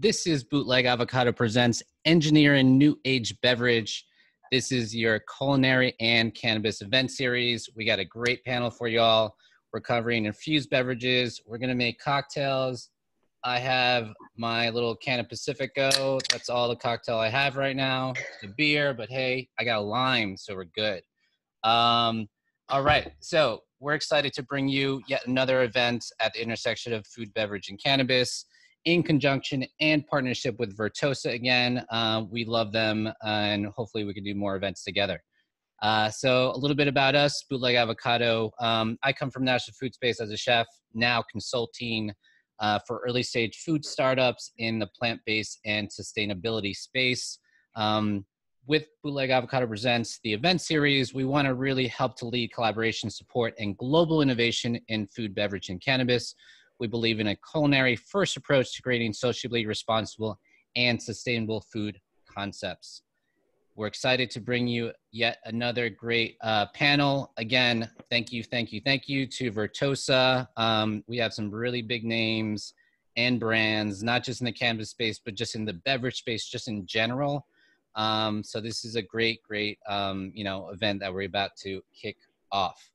This is Bootleg Avocado Presents Engineering New Age Beverage. This is your culinary and cannabis event series. We got a great panel for y'all. We're covering infused beverages. We're going to make cocktails. I have my little can of Pacifico. That's all the cocktail I have right now. It's a beer, but hey, I got a lime, so we're good. All right, so we're excited to bring you yet another event at the intersection of food, beverage, and cannabis in conjunction and partnership with Vertosa again. We love them, and hopefully we can do more events together. So a little bit about us, Bootleg Avocado. I come from National Food Space as a chef, now consulting for early stage food startups in the plant-based and sustainability space. With Bootleg Avocado Presents, the event series, we want to really help to lead collaboration, support, and global innovation in food, beverage, and cannabis. We believe in a culinary first approach to creating socially responsible and sustainable food concepts. We're excited to bring you yet another great panel. Again, thank you to Vertosa. We have some really big names and brands, not just in the cannabis space, but just in the beverage space, just in general. So this is a great event that we're about to kick off.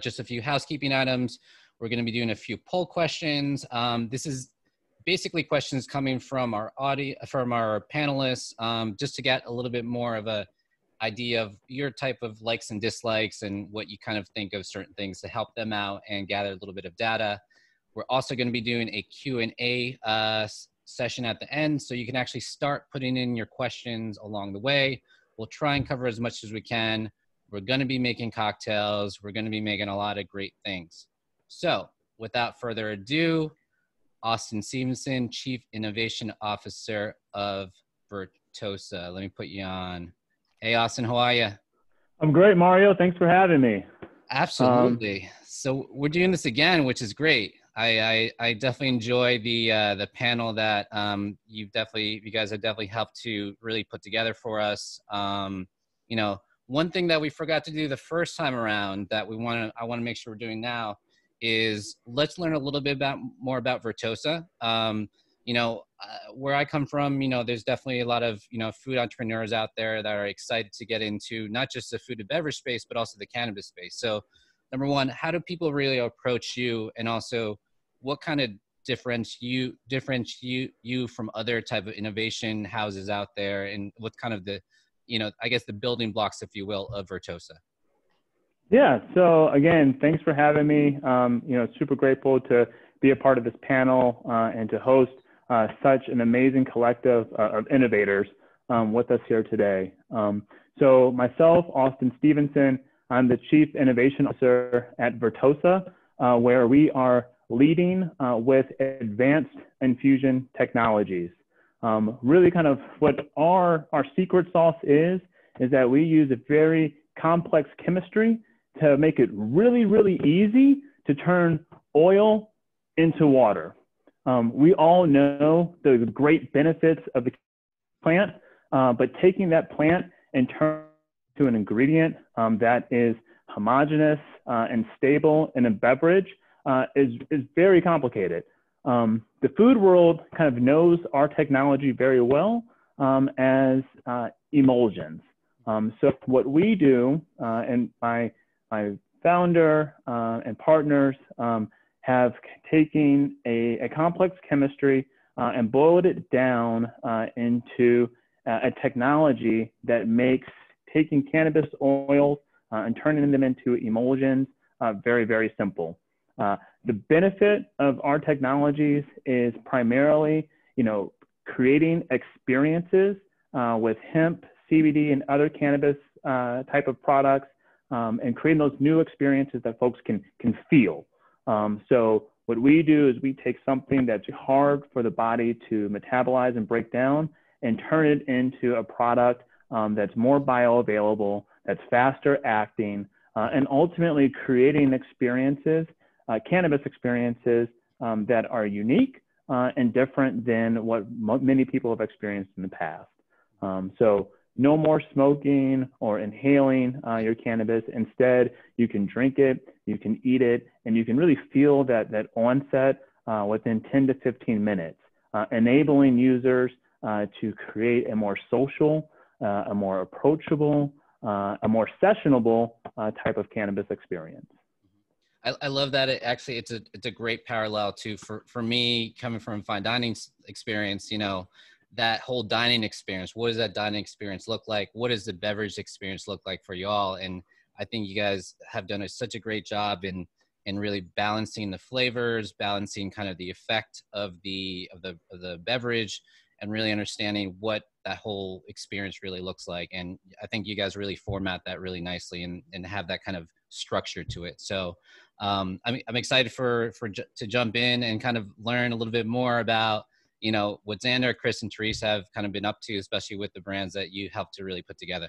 Just a few housekeeping items. We're going to be doing a few poll questions. This is basically questions coming from our panelists, just to get a little bit more of a idea of your type of likes and dislikes and what you kind of think of certain things to help them out and gather a little bit of data. We're also going to be doing a Q&A session at the end, so you can actually start putting in your questions along the way. We'll try and cover as much as we can. We're going to be making cocktails. We're going to be making a lot of great things. So without further ado, Austin Stevenson, Chief Innovation Officer of Vertosa. Let me put you on. Hey, Austin, how are you? I'm great, Mario. Thanks for having me. Absolutely. So we're doing this again, which is great. I definitely enjoy the panel that you guys have definitely helped to really put together for us. One thing that we forgot to do the first time around that I want to make sure we're doing now is let's learn a little bit more about Vertosa. Where I come from, there's definitely a lot of, food entrepreneurs out there that are excited to get into not just the food and beverage space, but also the cannabis space. So number one, how do people really approach you? And also what kind of differentiate you from other type of innovation houses out there? And what's kind of the, I guess the building blocks, if you will, of Vertosa? Yeah. So again, thanks for having me. Super grateful to be a part of this panel and to host such an amazing collective of innovators with us here today. So myself, Austin Stevenson, I'm the Chief Innovation Officer at Vertosa, where we are leading with advanced infusion technologies. Really kind of what our secret sauce is that we use a very complex chemistry to make it really, really easy to turn oil into water. We all know the great benefits of the plant, but taking that plant and turning it to an ingredient that is homogeneous and stable in a beverage is very complicated. The food world kind of knows our technology very well as emulsions. So what we do, and my founder and partners have taken a complex chemistry and boiled it down into a technology that makes taking cannabis oils and turning them into emulsions very, very simple. The benefit of our technologies is primarily, creating experiences with hemp, CBD, and other cannabis type of products, and creating those new experiences that folks can feel. So what we do is we take something that's hard for the body to metabolize and break down and turn it into a product that's more bioavailable, that's faster acting, and ultimately creating experiences, cannabis experiences that are unique and different than what many people have experienced in the past. So no more smoking or inhaling your cannabis. Instead, you can drink it, you can eat it, and you can really feel that onset within 10 to 15 minutes. enabling users to create a more social, a more approachable, a more sessionable type of cannabis experience. I love that. It's a great parallel to for me coming from fine dining experience. You know, that whole dining experience. What does that dining experience look like? What does the beverage experience look like for y'all? And I think you guys have done such a great job in really balancing the flavors, balancing kind of the effect of the beverage, and really understanding what that whole experience really looks like. And I think you guys really format that really nicely and have that kind of structure to it. So I'm excited to jump in and kind of learn a little bit more about, you know, what Xander, Chris, and Teresa have kind of been up to, especially with the brands that you helped to really put together.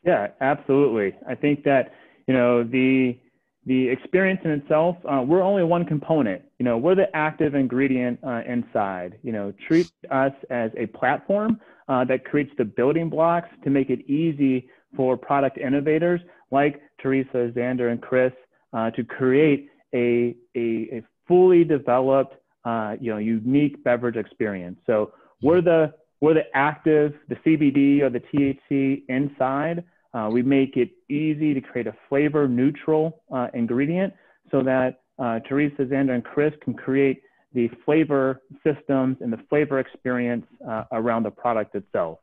Yeah, absolutely. I think that, you know, the experience in itself, we're only one component. You know, we're the active ingredient inside. You know, treat us as a platform that creates the building blocks to make it easy for product innovators like Teresa, Xander, and Chris to create a fully developed, you know, unique beverage experience. So we're the active, the CBD or the THC inside. We make it easy to create a flavor neutral ingredient so that Teresa, Xander, and Chris can create the flavor systems and the flavor experience around the product itself.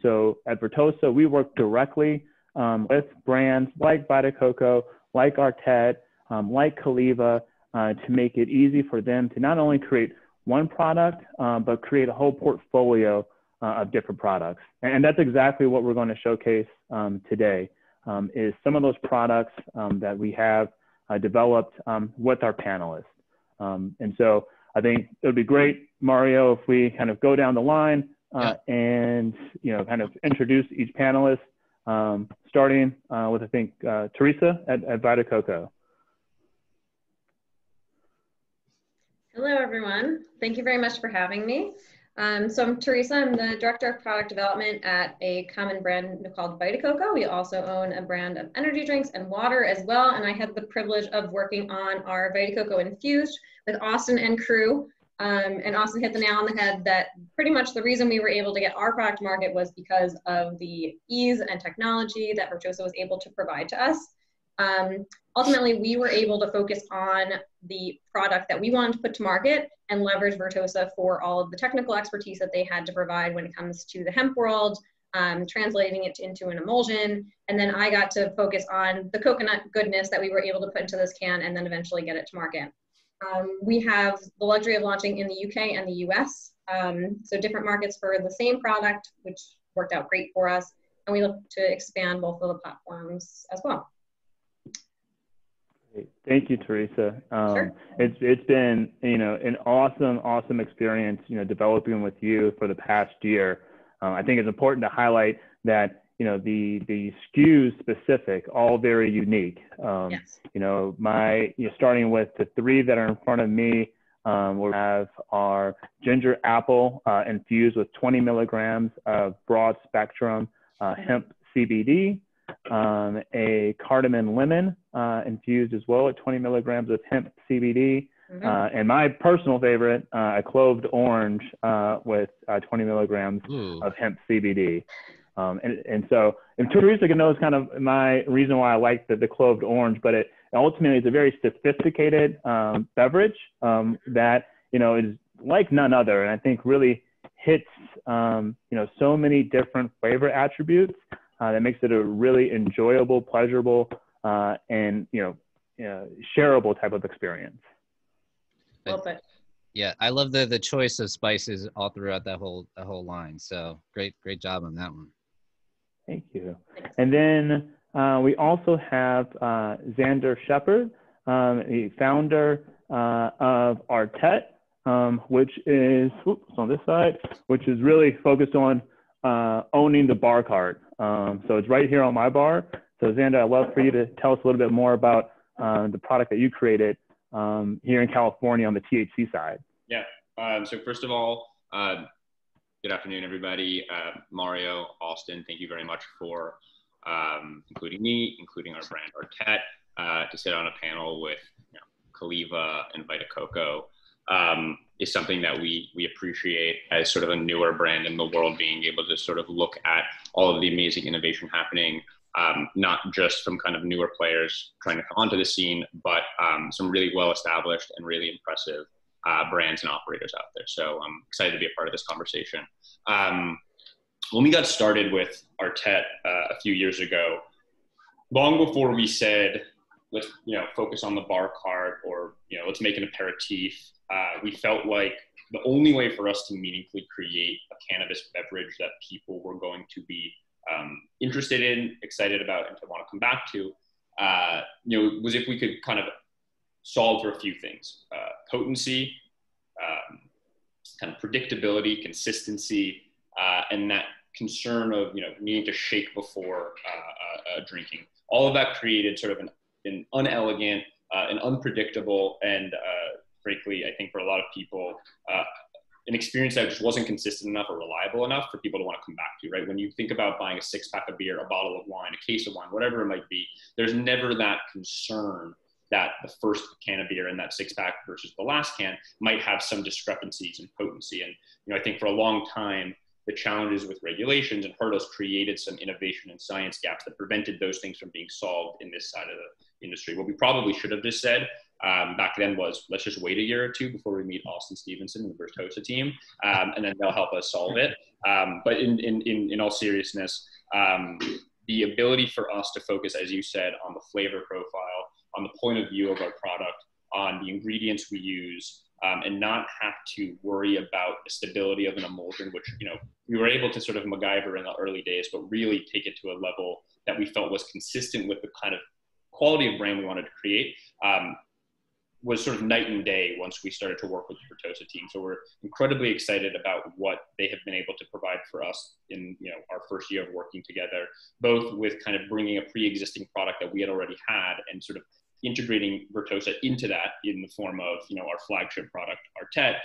So at Vertosa, we work directly with brands like Vita Coco, like Artet, like Caliva, to make it easy for them to not only create one product, but create a whole portfolio of different products. And that's exactly what we're going to showcase today, is some of those products that we have developed with our panelists. And so I think it would be great, Mario, if we kind of go down the line and, you know, kind of introduce each panelist, starting with, I think, Teresa at Vita Coco. Hello, everyone. Thank you very much for having me. So I'm Teresa. I'm the Director of Product Development at a common brand called Vita Coco. We also own a brand of energy drinks and water as well. And I had the privilege of working on our Vita Coco Infused with Austin and crew. And Austin hit the nail on the head that pretty much the reason we were able to get our product to market was because of the ease and technology that Vertosa was able to provide to us. Ultimately, we were able to focus on the product that we wanted to put to market and leverage Vertosa for all of the technical expertise that they had to provide when it comes to the hemp world, translating it into an emulsion. And then I got to focus on the coconut goodness that we were able to put into this can and then eventually get it to market. We have the luxury of launching in the UK and the US, so different markets for the same product, which worked out great for us. And we look to expand both of the platforms as well. Thank you, Teresa. Sure. It's been, you know, an awesome experience, you know, developing with you for the past year. I think it's important to highlight that, you know, the SKUs specific, all very unique. Yes. You know, starting with the three that are in front of me, we have our ginger apple infused with 20 milligrams of broad spectrum hemp CBD. A cardamom lemon infused as well at 20 milligrams of hemp CBD. And my personal favorite, a cloved orange with 20 milligrams of hemp CBD. And so, and Teresa knows kind of my reason why I like the cloved orange, but it ultimately is a very sophisticated beverage that, you know, is like none other. And I think really hits, you know, so many different flavor attributes that makes it a really enjoyable, pleasurable, and, you know, shareable type of experience. Well put. Yeah, I love the choice of spices all throughout that whole line. So great job on that one. Thank you. And then we also have Xander Shepard, the founder of Artet, which is on this side, which is really focused on owning the bar cart. So it's right here on my bar. So Xander, I'd love for you to tell us a little bit more about the product that you created here in California on the THC side. Yeah. So first of all, good afternoon, everybody. Mario, Austin, thank you very much for including me, including our brand Artet, to sit on a panel with, you know, Caliva and Vita Coco. is something that we appreciate as sort of a newer brand in the world, being able to sort of look at all of the amazing innovation happening, not just from kind of newer players trying to come onto the scene, but some really well-established and really impressive brands and operators out there. So I'm excited to be a part of this conversation. When we got started with Artet a few years ago, long before we said, let's focus on the bar cart, or let's make an aperitif, we felt like the only way for us to meaningfully create a cannabis beverage that people were going to be interested in, excited about, and to want to come back to, was if we could kind of solve for a few things: potency, kind of predictability, consistency, and that concern of needing to shake before drinking. All of that created sort of an unelegant, an unpredictable, and frankly, I think for a lot of people, an experience that just wasn't consistent enough or reliable enough for people to want to come back to, right? When you think about buying a 6-pack of beer, a bottle of wine, a case of wine, whatever it might be, there's never that concern that the first can of beer in that 6-pack versus the last can might have some discrepancies in potency. And I think for a long time, the challenges with regulations and hurdles created some innovation and science gaps that prevented those things from being solved in this side of the industry. What we probably should have just said back then was, let's just wait a year or two before we meet Austin Stevenson and the Vertosa team, and then they'll help us solve it. But in all seriousness, the ability for us to focus, as you said, on the flavor profile, on the point of view of our product, on the ingredients we use, and not have to worry about the stability of an emulsion, which, we were able to sort of MacGyver in the early days, but really take it to a level that we felt was consistent with the kind of quality of brand we wanted to create, was sort of night and day once we started to work with the Vertosa team. So we're incredibly excited about what they have been able to provide for us in our first year of working together, both with kind of bringing a pre-existing product that we had already had and sort of integrating Vertosa into that in the form of our flagship product, Artet,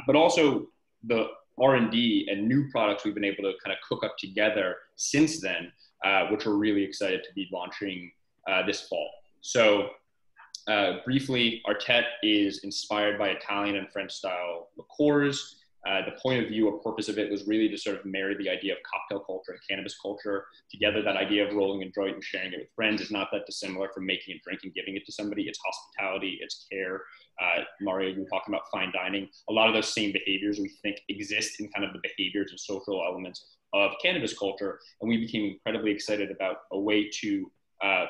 but also the R&D and new products we've been able to kind of cook up together since then, which we're really excited to be launching this fall. So briefly, Artet is inspired by Italian and French style liqueurs. The point of view or purpose of it was really to sort of marry the idea of cocktail culture and cannabis culture together. That idea of rolling a joint and sharing it with friends is not that dissimilar from making a drink and giving it to somebody. It's hospitality, it's care. Mario, you were talking about fine dining. A lot of those same behaviors we think exist in kind of the behaviors and social elements of cannabis culture. And we became incredibly excited about a way to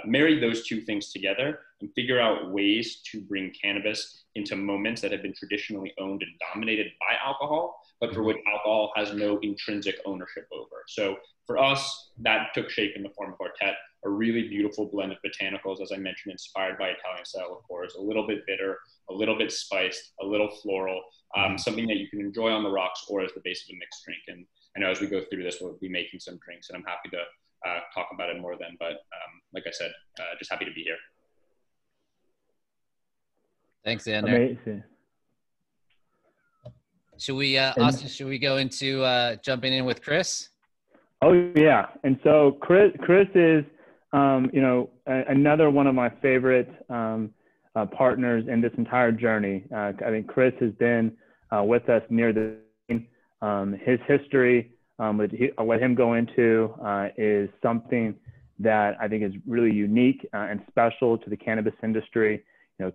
marry those two things together and figure out ways to bring cannabis into moments that have been traditionally owned and dominated by alcohol, but for which alcohol has no intrinsic ownership over. So for us, that took shape in the form of Artet, a really beautiful blend of botanicals, as I mentioned, inspired by Italian style liqueurs, a little bit bitter, a little bit spiced, a little floral, something that you can enjoy on the rocks or as the base of a mixed drink. And I know as we go through this, we'll be making some drinks, and I'm happy to talk about it more then. But like I said, just happy to be here. Thanks, Xander. Amazing. Should we, Austin, should we go into jumping in with Chris? Oh, yeah. And so Chris is, another one of my favorite partners in this entire journey. I think Chris has been with us near the his history, I'll let him go into, is something that I think is really unique and special to the cannabis industry.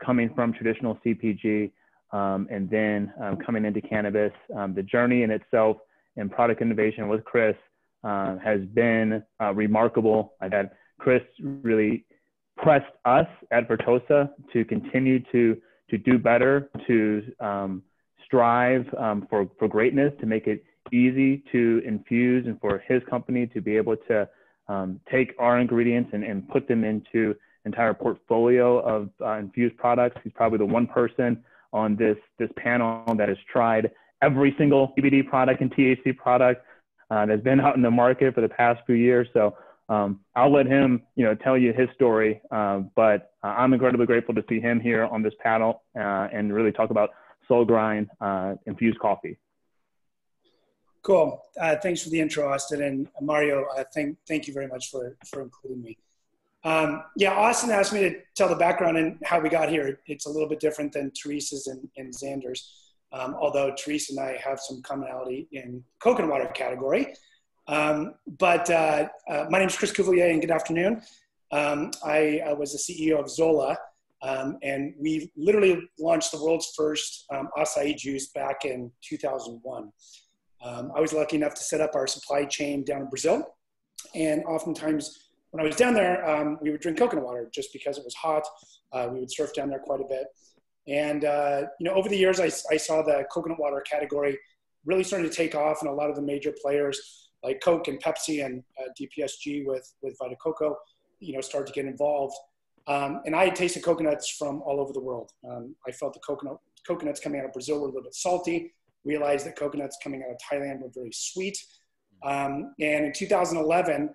Coming from traditional CPG and then coming into cannabis, the journey in itself and product innovation with Chris has been remarkable. I've had Chris really pressed us at Vertosa to continue to do better, to strive for greatness, to make it easy to infuse, and for his company to be able to take our ingredients and put them into entire portfolio of infused products. He's probably the one person on this panel that has tried every single CBD product and THC product that's been out in the market for the past few years. So I'll let him, tell you his story. But I'm incredibly grateful to see him here on this panel and really talk about Soul Grind infused coffee. Cool. Thanks for the intro, Austin, and Mario. Thank you very much for including me. Yeah, Austin asked me to tell the background and how we got here. It's a little bit different than Teresa's and Xander's, although Teresa and I have some commonality in coconut water category. My name is Chris Cuvelier, and good afternoon. I was the CEO of Zola, and we literally launched the world's first acai juice back in 2001. I was lucky enough to set up our supply chain down in Brazil, and oftentimes when I was down there, we would drink coconut water just because it was hot. We would surf down there quite a bit. And, over the years, I saw the coconut water category really starting to take off, and a lot of the major players like Coke and Pepsi and DPSG with Vita Coco, started to get involved. And I had tasted coconuts from all over the world. I felt the coconuts coming out of Brazil were a little bit salty, realized that coconuts coming out of Thailand were very sweet. And in 2011,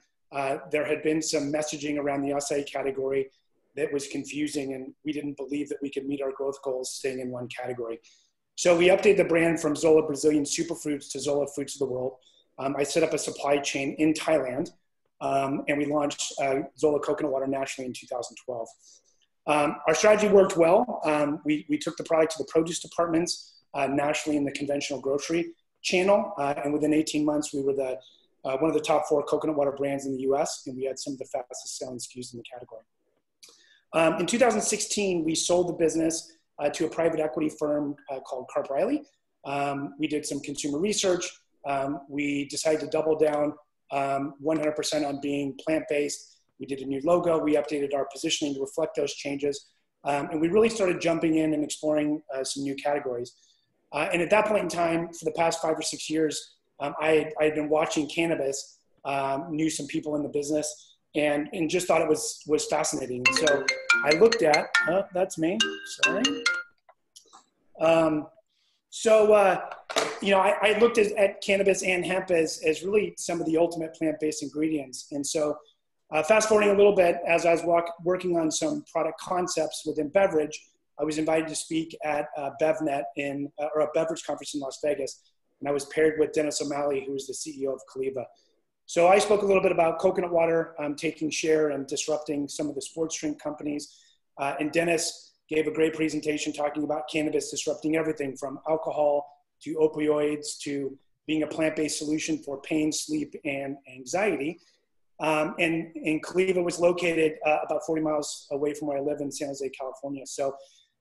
there had been some messaging around the acai category that was confusing, and we didn't believe that we could meet our growth goals staying in one category. So we updated the brand from Zola Brazilian Superfruits to Zola Fruits of the World. I set up a supply chain in Thailand, and we launched Zola Coconut Water nationally in 2012. Our strategy worked well. We took the product to the produce departments nationally in the conventional grocery channel, and within 18 months, we were one of the top 4 coconut water brands in the US, and we had some of the fastest selling SKUs in the category. In 2016, we sold the business to a private equity firm called Carp Riley. We did some consumer research. We decided to double down 100% on being plant-based. We did a new logo. We updated our positioning to reflect those changes. And we really started jumping in and exploring some new categories. And at that point in time, for the past 5 or 6 years, I had been watching cannabis, knew some people in the business, and just thought it was fascinating. So I looked at, that's me, sorry. I looked at cannabis and hemp as really some of the ultimate plant-based ingredients. And so fast forwarding a little bit, as I was working on some product concepts within beverage, I was invited to speak at BevNet or a beverage conference in Las Vegas. And I was paired with Dennis O'Malley, who is the CEO of Caliva. So I spoke a little bit about coconut water, taking share and disrupting some of the sports drink companies. And Dennis gave a great presentation talking about cannabis disrupting everything from alcohol to opioids to being a plant-based solution for pain, sleep, and anxiety. And Caliva was located about 40 miles away from where I live in San Jose, California. So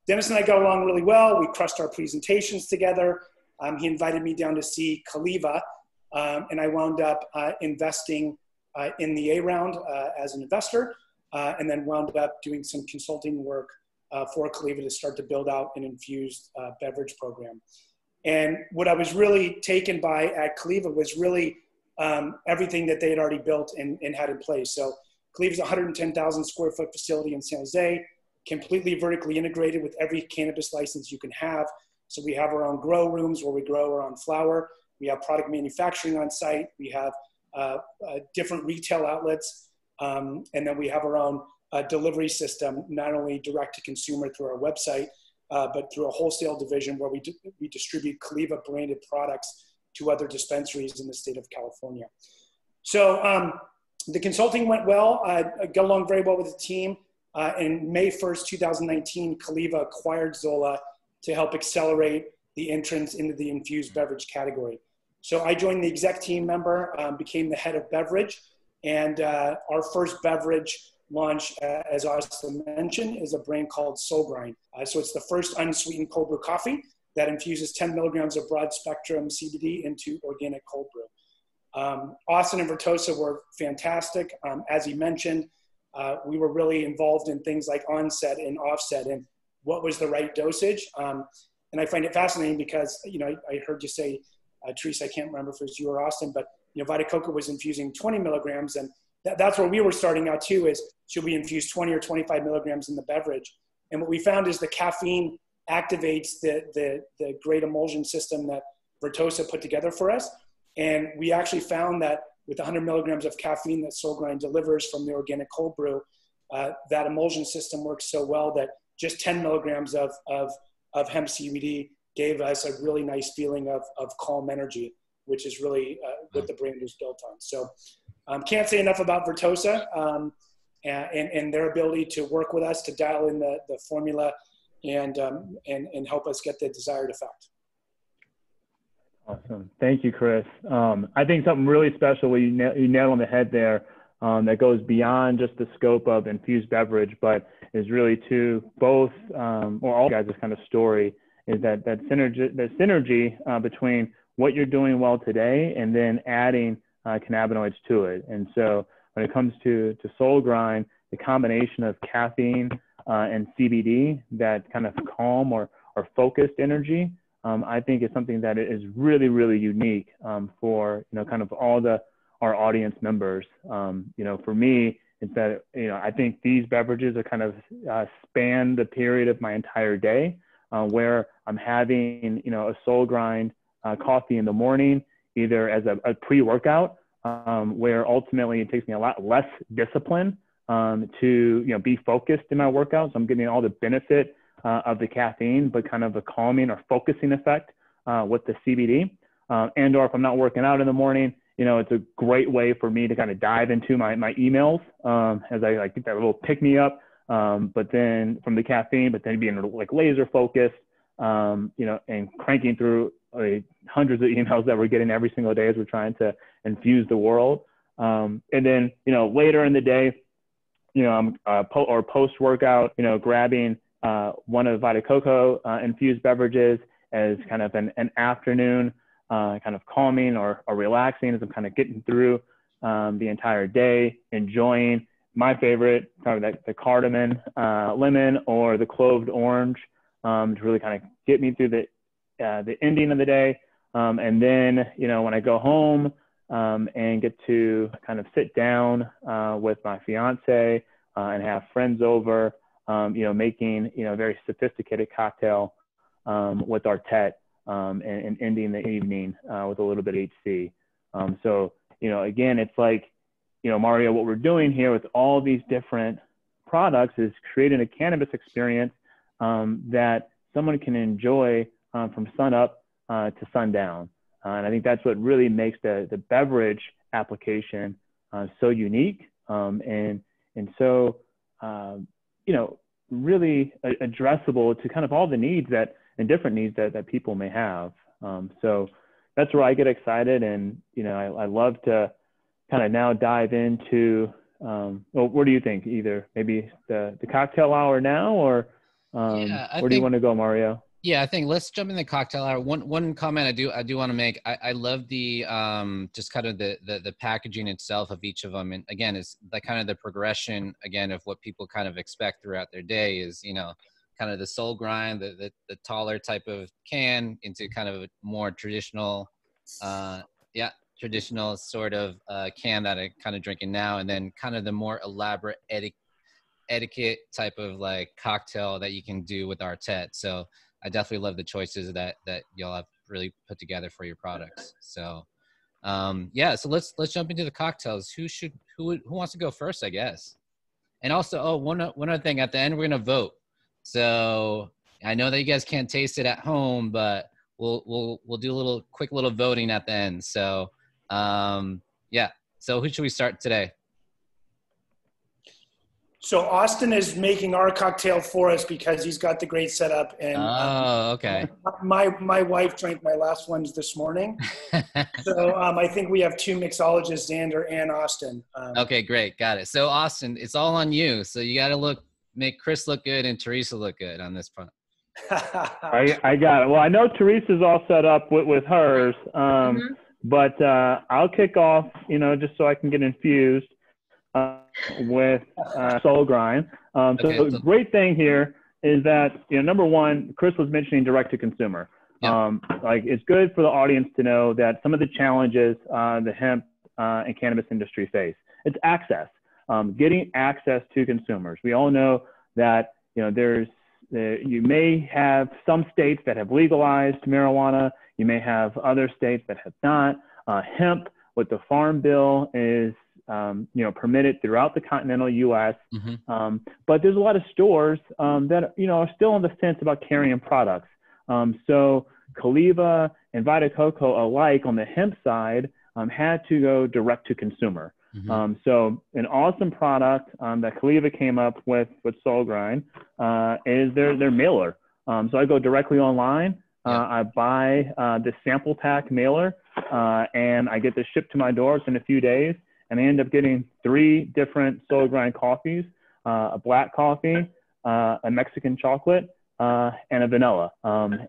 Dennis and I got along really well. We crushed our presentations together. He invited me down to see Caliva, and I wound up investing in the A round as an investor, and then wound up doing some consulting work for Caliva to start to build out an infused beverage program. And what I was really taken by at Caliva was really everything that they had already built and had in place. So Caliva is a 110,000 square foot facility in San Jose, completely vertically integrated with every cannabis license you can have. So we have our own grow rooms where we grow our own flower. We have product manufacturing on site. We have different retail outlets. And then we have our own delivery system, not only direct to consumer through our website, but through a wholesale division where we distribute Caliva branded products to other dispensaries in the state of California. So the consulting went well. I got along very well with the team. In May 1st, 2019, Caliva acquired Zola to help accelerate the entrance into the infused beverage category. So I joined the exec team member, became the head of beverage, and our first beverage launch, as Austin mentioned, is a brand called Soul Grind. So it's the first unsweetened cold brew coffee that infuses 10 milligrams of broad spectrum CBD into organic cold brew. Austin and Vertosa were fantastic. As he mentioned, we were really involved in things like onset and offset and what was the right dosage. And I find it fascinating because, I heard you say, Teresa, I can't remember if it was you or Austin, but, Vita Coco was infusing 20 milligrams. And that's where we were starting out too, is should we infuse 20 or 25 milligrams in the beverage? And what we found is the caffeine activates the great emulsion system that Vertosa put together for us. And we actually found that with 100 milligrams of caffeine that Soul Grind delivers from the organic cold brew, that emulsion system works so well that just 10 milligrams of hemp CBD gave us a really nice feeling of calm energy, which is really what the brand is built on. So can't say enough about Vertosa. and their ability to work with us to dial in the formula and help us get the desired effect. Awesome. Thank you, Chris. I think something really special you nailed on the head there that goes beyond just the scope of infused beverage, but is really to both, or all guys' kind of story, is that synergy between what you're doing well today and then adding cannabinoids to it. And so when it comes to Soul Grind, the combination of caffeine and CBD, that kind of calm or focused energy, I think is something that is really, really unique for, kind of all our audience members. For me, it's that, I think these beverages are kind of span the period of my entire day where I'm having, a Soul Grind coffee in the morning, either as a pre-workout, where ultimately it takes me a lot less discipline to, be focused in my workouts. I'm getting all the benefit of the caffeine, but kind of a calming or focusing effect with the CBD. And or if I'm not working out in the morning, it's a great way for me to kind of dive into my emails as I get that little pick me up, but then from the caffeine, but then being like laser focused, and cranking through hundreds of emails that we're getting every single day as we're trying to infuse the world. And then, later in the day, I'm post workout, grabbing one of Vita Coco infused beverages as kind of an afternoon kind of calming or relaxing as I'm kind of getting through the entire day, enjoying my favorite, kind of the cardamom lemon or the cloved orange to really kind of get me through the ending of the day. And then, when I go home and get to kind of sit down with my fiance and have friends over, making, a very sophisticated cocktail with our Tet and ending the evening with a little bit of HC. So, again, it's like, Mario, what we're doing here with all these different products is creating a cannabis experience that someone can enjoy from sun up to sundown. And I think that's what really makes the beverage application so unique and so, really addressable to kind of all the needs and different needs that people may have. So that's where I get excited. And, I love to kind of now dive into, what do you think? Either maybe the cocktail hour now or where do you want to go, Mario? Yeah, I think let's jump in the cocktail hour. One comment I do want to make. I love the just kind of the packaging itself of each of them, and again, it's like kind of the progression again of what people kind of expect throughout their day is kind of the Soul Grind, the taller type of can into kind of a more traditional, traditional sort of can that I'm kind of drinking now, and then kind of the more elaborate etiquette type of like cocktail that you can do with our Tet. So I definitely love the choices that y'all have really put together for your products. So, so let's jump into the cocktails. Who wants to go first, I guess? And also, one other thing, at the end, we're going to vote. So I know that you guys can't taste it at home, but we'll do a quick little voting at the end. So, so who should we start today? So Austin is making our cocktail for us because he's got the great setup. And okay. My wife drank my last ones this morning. So I think we have two mixologists, Xander and Austin. Okay, great. Got it. So Austin, it's all on you. So you got to make Chris look good and Teresa look good on this front. I got it. Well, I know Teresa's all set up with hers, but I'll kick off, just so I can get infused. With Soul Grind. So the great thing here is that, number one, Chris was mentioning direct to consumer. Like it's good for the audience to know that some of the challenges the hemp and cannabis industry face. It's access, getting access to consumers. We all know that, you may have some states that have legalized marijuana. You may have other states that have not. Hemp with the Farm Bill is permitted throughout the continental U.S. But there's a lot of stores that, are still on the fence about carrying products. So Caliva and Vita Coco alike on the hemp side had to go direct to consumer. So an awesome product that Caliva came up with Soul Grind is their mailer. So I go directly online. I buy this sample pack mailer, and I get this shipped to my door. It's in a few days, and I end up getting 3 different Soul Grind coffees: a black coffee, a Mexican chocolate, and a vanilla.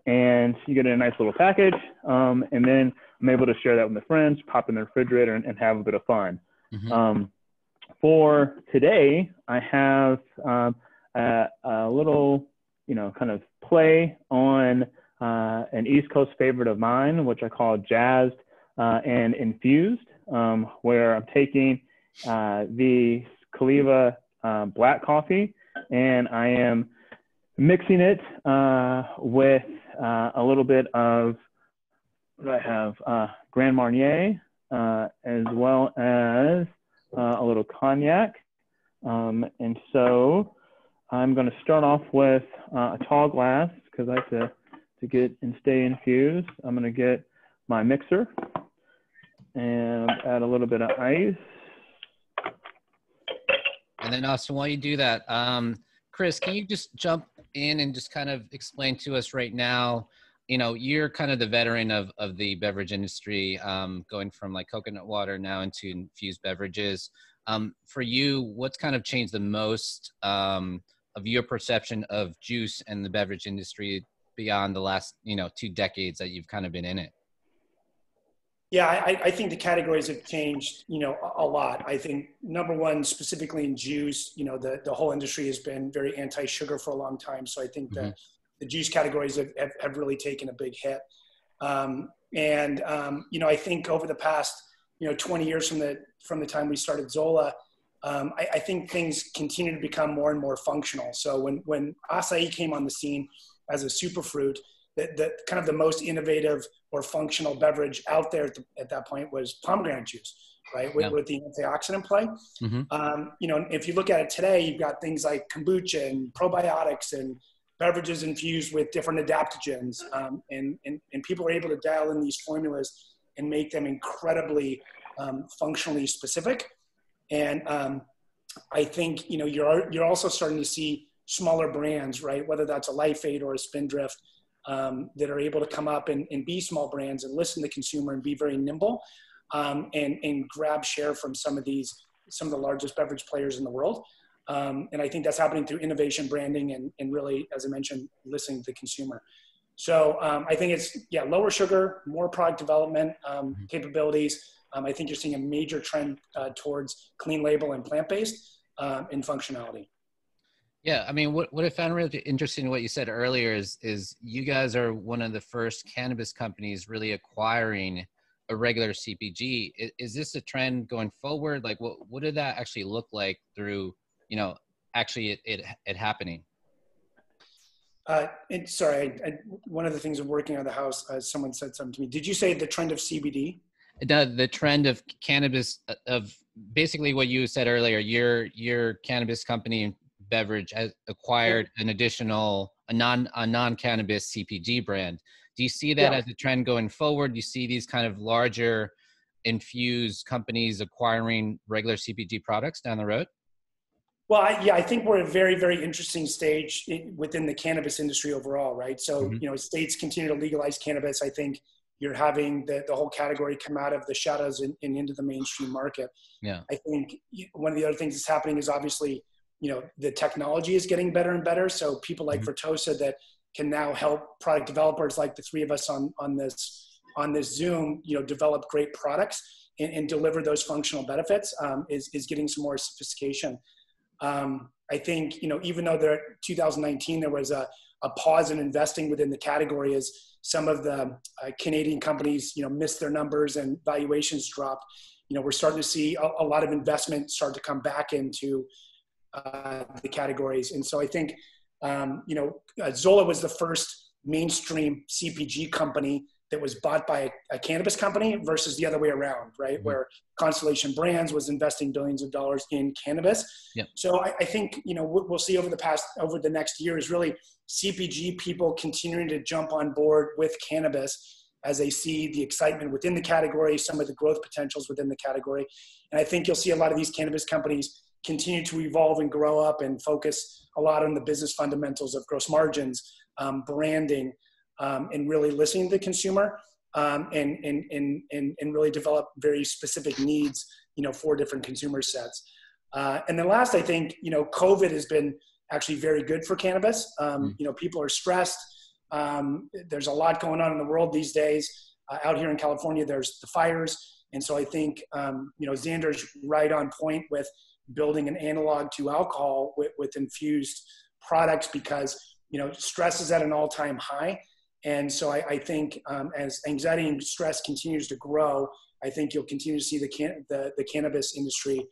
And you get a nice little package, and then I'm able to share that with my friends, pop in the refrigerator, and have a bit of fun. For today, I have a little, kind of play on an East Coast favorite of mine, which I call Jazzed and Infused, where I'm taking the Caliva black coffee, and I am mixing it with a little bit of, what do I have, Grand Marnier, as well as a little cognac. And so I'm going to start off with a tall glass, because I have to get and stay infused. I'm going to get my mixer and add a little bit of ice. And then also, while you do that, Chris, can you just jump in and just kind of explain to us right now, you're kind of the veteran of the beverage industry, going from like coconut water now into infused beverages. For you, what's kind of changed the most of your perception of juice and the beverage industry beyond the last, 2 decades that you've kind of been in it? Yeah, I think the categories have changed, a lot. I think number one, specifically in juice, the whole industry has been very anti-sugar for a long time. So I think that the juice categories have really taken a big hit. I think over the past, 20 years from the time we started Zola, I think things continue to become more and more functional. So when acai came on the scene as a superfruit, the kind of the most innovative or functional beverage out there at that point was pomegranate juice, right? With the antioxidant play. If you look at it today, you've got things like kombucha and probiotics and beverages infused with different adaptogens. And people are able to dial in these formulas and make them incredibly functionally specific. And I think, you're also starting to see smaller brands, right? Whether that's a Life Aid or a Spindrift, that are able to come up and be small brands and listen to the consumer and be very nimble, and grab share from some of the largest beverage players in the world. And I think that's happening through innovation, branding, and really, as I mentioned, listening to the consumer. So I think it's, lower sugar, more product development capabilities. I think you're seeing a major trend towards clean label and plant-based in functionality. Yeah, I mean, what I found really interesting in what you said earlier is you guys are one of the first cannabis companies really acquiring a regular CPG. Is this a trend going forward? Like, what did that actually look like through, actually it happening? Sorry, one of the things I'm working on the house, someone said something to me. Did you say the trend of CBD? The trend of cannabis, of basically what you said earlier, your cannabis company beverage has acquired an additional, a non-cannabis CPG brand. Do you see that as a trend going forward? Do you see these kind of larger infused companies acquiring regular CPG products down the road? Well, I think we're at a very, very interesting stage within the cannabis industry overall, right? So, states continue to legalize cannabis. I think you're having the whole category come out of the shadows and into the mainstream market. Yeah. I think one of the other things that's happening is obviously, the technology is getting better and better. So people like Vertosa that can now help product developers like the 3 of us on this Zoom, develop great products and deliver those functional benefits, is getting some more sophistication. I think, even though 2019, there was a pause in investing within the category as some of the Canadian companies, missed their numbers and valuations dropped, we're starting to see a lot of investment start to come back into the categories. And so I think, Zola was the first mainstream CPG company that was bought by a cannabis company versus the other way around, right? Where Constellation Brands was investing billions of dollars in cannabis. Yep. So I think, we'll see over the next year is really CPG people continuing to jump on board with cannabis as they see the excitement within the category, some of the growth potentials within the category. And I think you'll see a lot of these cannabis companies continue to evolve and grow up and focus a lot on the business fundamentals of gross margins, branding, and really listening to the consumer, and really develop very specific needs, for different consumer sets. And then last, I think, COVID has been actually very good for cannabis. People are stressed. There's a lot going on in the world these days. Out here in California, there's the fires. And so I think, Xander's right on point with building an analog to alcohol with infused products, because, stress is at an all-time high. And so I think as anxiety and stress continues to grow, I think you'll continue to see the cannabis industry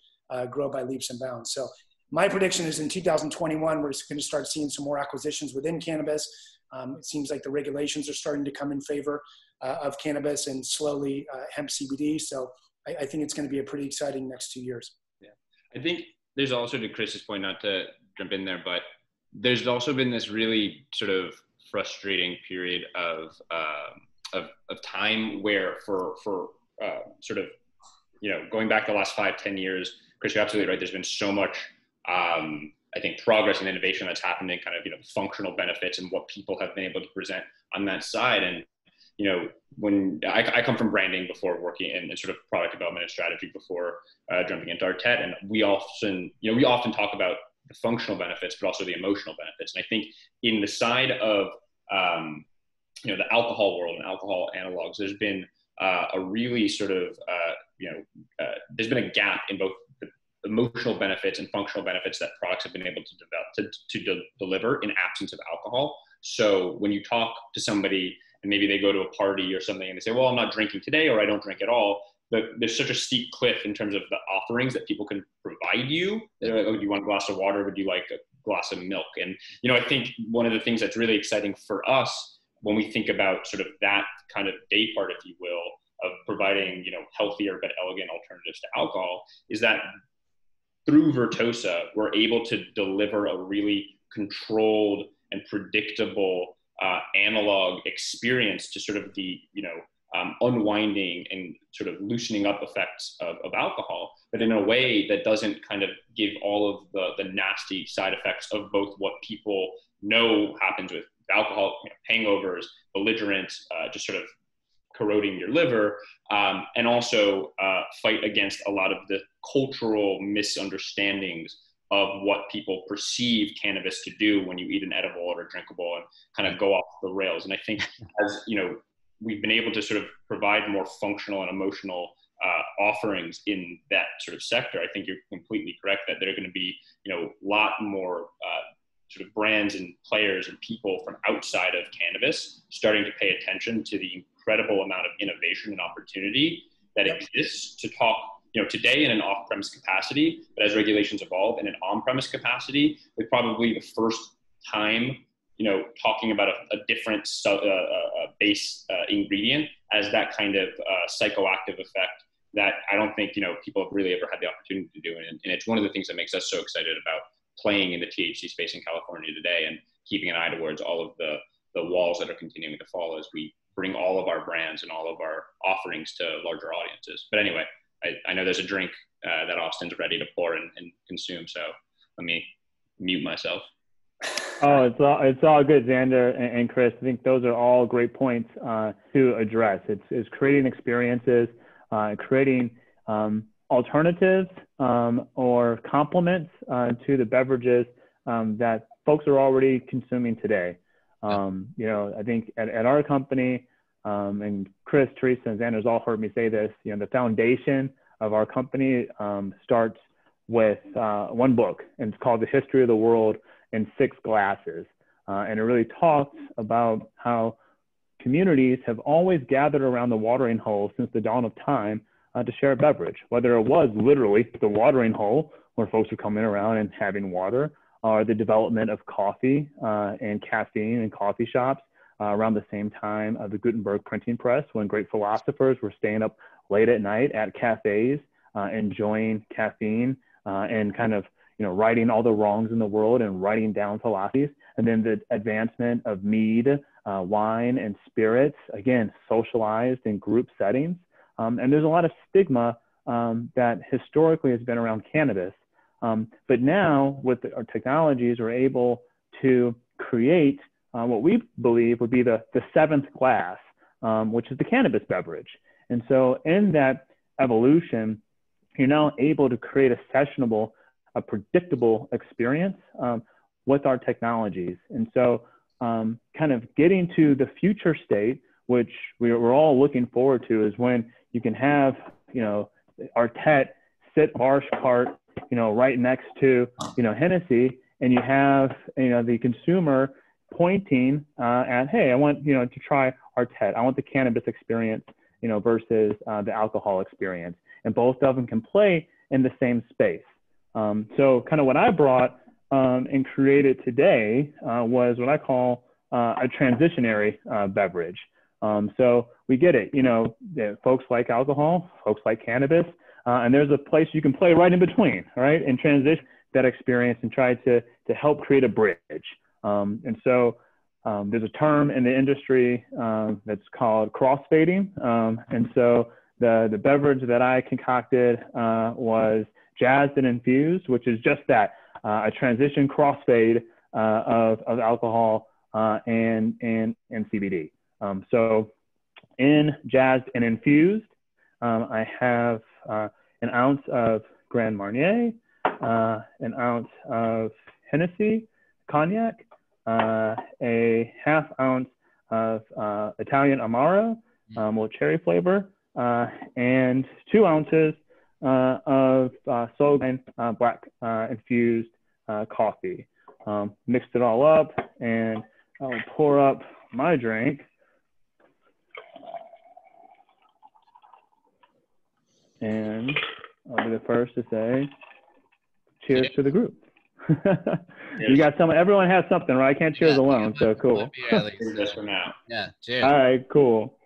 grow by leaps and bounds. So my prediction is in 2021, we're going to start seeing some more acquisitions within cannabis. It seems like the regulations are starting to come in favor of cannabis and slowly hemp CBD. So I think it's going to be a pretty exciting next 2 years. Yeah, I think there's also, to Chris's point, not to jump in there, but there's also been this really sort of frustrating period of time where for sort of, going back the last 5-10 years, Chris, you're absolutely right. There's been so much, I think, progress and innovation that's happened in kind of, functional benefits and what people have been able to present on that side. And, when I come from branding before working in sort of product development and strategy before jumping into Artet, and we often talk about the functional benefits, but also the emotional benefits. And I think in the side of, the alcohol world and alcohol analogs, there's been a really sort of, there's been a gap in both the emotional benefits and functional benefits that products have been able to develop to deliver in absence of alcohol. So when you talk to somebody and maybe they go to a party or something and they say, well, I'm not drinking today, or I don't drink at all, but there's such a steep cliff in terms of the offerings that people can provide you. They're like, oh, do you want a glass of water? Would you like a glass of milk? And, I think one of the things that's really exciting for us when we think about sort of that kind of day part, if you will, of providing, healthier but elegant alternatives to alcohol, is that through Vertosa, we're able to deliver a really controlled and predictable analog experience to sort of the, unwinding and sort of loosening up effects of alcohol, but in a way that doesn't kind of give all of the nasty side effects of both what people know happens with alcohol, hangovers, belligerence, just sort of corroding your liver, and also fight against a lot of the cultural misunderstandings of what people perceive cannabis to do when you eat an edible or a drinkable and kind of go off the rails. And I think as, we've been able to sort of provide more functional and emotional offerings in that sort of sector, I think you're completely correct that there are going to be, a lot more sort of brands and players and people from outside of cannabis starting to pay attention to the incredible amount of innovation and opportunity that exists to talk, today in an off-premise capacity, but as regulations evolve in an on-premise capacity, with probably the first time, talking about a different base ingredient as that kind of psychoactive effect that I don't think, people have really ever had the opportunity to do. And it's one of the things that makes us so excited about playing in the THC space in California today and keeping an eye towards all of the walls that are continuing to fall as we bring all of our brands and all of our offerings to larger audiences. But anyway, I know there's a drink that Austin's ready to pour and consume. So let me mute myself. Oh, it's all good, Xander and Chris. I think those are all great points to address. It's creating experiences, creating alternatives or complements to the beverages that folks are already consuming today. I think at our company, and Chris, Teresa, and Xander's all heard me say this, the foundation of our company starts with one book, and it's called The History of the World in 6 Glasses. And it really talks about how communities have always gathered around the watering hole since the dawn of time to share a beverage, whether it was literally the watering hole where folks are coming around and having water, or the development of coffee and caffeine in coffee shops around the same time of the Gutenberg printing press, when great philosophers were staying up late at night at cafes, enjoying caffeine and kind of, righting all the wrongs in the world and writing down philosophies. And then the advancement of mead wine and spirits, again, socialized in group settings. And there's a lot of stigma that historically has been around cannabis. But now with our technologies, we're able to create what we believe would be the seventh glass, which is the cannabis beverage. And so in that evolution, you're now able to create a sessionable, a predictable experience with our technologies. And so kind of getting to the future state, which we're all looking forward to, is when you can have, our TET sit Barsh cart, right next to, Hennessy, and you have, the consumer pointing at, hey, I want, to try our TET. I want the cannabis experience, versus the alcohol experience. And both of them can play in the same space. So kind of what I brought and created today was what I call a transitionary beverage. So we get it, folks like alcohol, folks like cannabis, and there's a place you can play right in between, right? And transition that experience and try to help create a bridge. And so there's a term in the industry that's called crossfading. And so the beverage that I concocted was jazzed and infused, which is just that, a transition crossfade of alcohol and CBD. So in jazzed and infused, I have an ounce of Grand Marnier, an ounce of Hennessy cognac, a half ounce of Italian Amaro, with cherry flavor, and 2 ounces of Solheim black infused coffee. Mixed it all up, and I'll pour up my drink. And I'll be the first to say, cheers to the group. You got some, everyone has something, right? I can't cheers alone, so cool. Just for now. Yeah, cheers. All right, cool.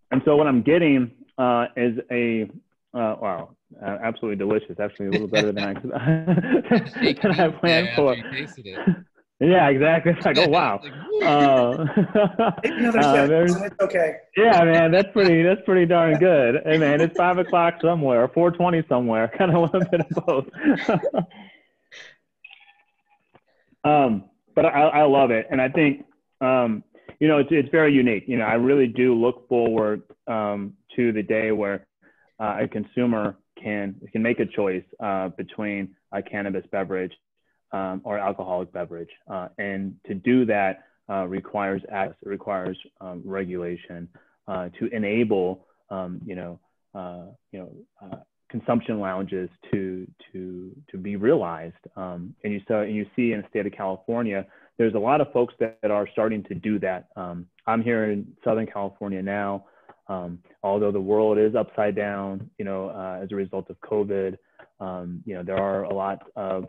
And so what I'm getting is a, wow, absolutely delicious. Actually, a little better than I planned for. Yeah, exactly. It's like, oh wow. It's okay. Yeah, man, that's pretty darn good. Hey, man, it's 5 o'clock somewhere, or 4:20 somewhere. Kind of a bit of both. But I love it, and I think it's very unique. I really do look forward to the day where a consumer can make a choice between a cannabis beverage or alcoholic beverage, and to do that requires access, it requires regulation to enable consumption lounges to be realized. And you see in the state of California, there's a lot of folks that are starting to do that. I'm here in Southern California now. Although the world is upside down, as a result of COVID, there are a lot of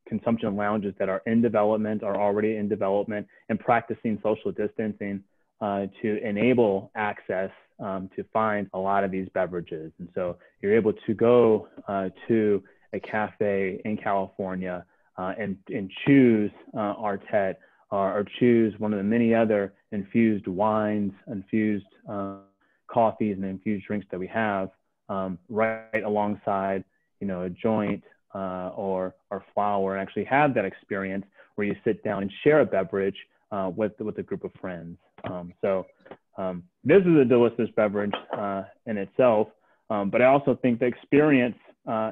consumption lounges that are in development, are already in development, and practicing social distancing to enable access to find a lot of these beverages. And so you're able to go to a cafe in California and choose our TET, or choose one of the many other infused wines, infused coffees, and infused drinks that we have right alongside, a joint or flower, and actually have that experience where you sit down and share a beverage with a group of friends. So this is a delicious beverage in itself, but I also think the experience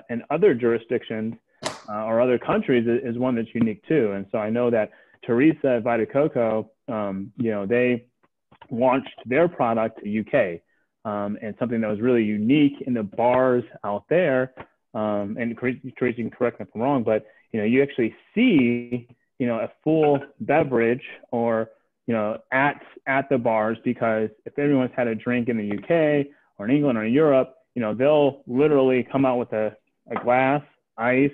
in other jurisdictions or other countries is one that's unique too. And so I know that Teresa at Vita Coco, they launched their product to UK, and something that was really unique in the bars out there. And Teresa, you can correct me if I'm wrong, but you actually see a full beverage or at the bars, because if everyone's had a drink in the UK or in England or in Europe, they'll literally come out with a glass, ice,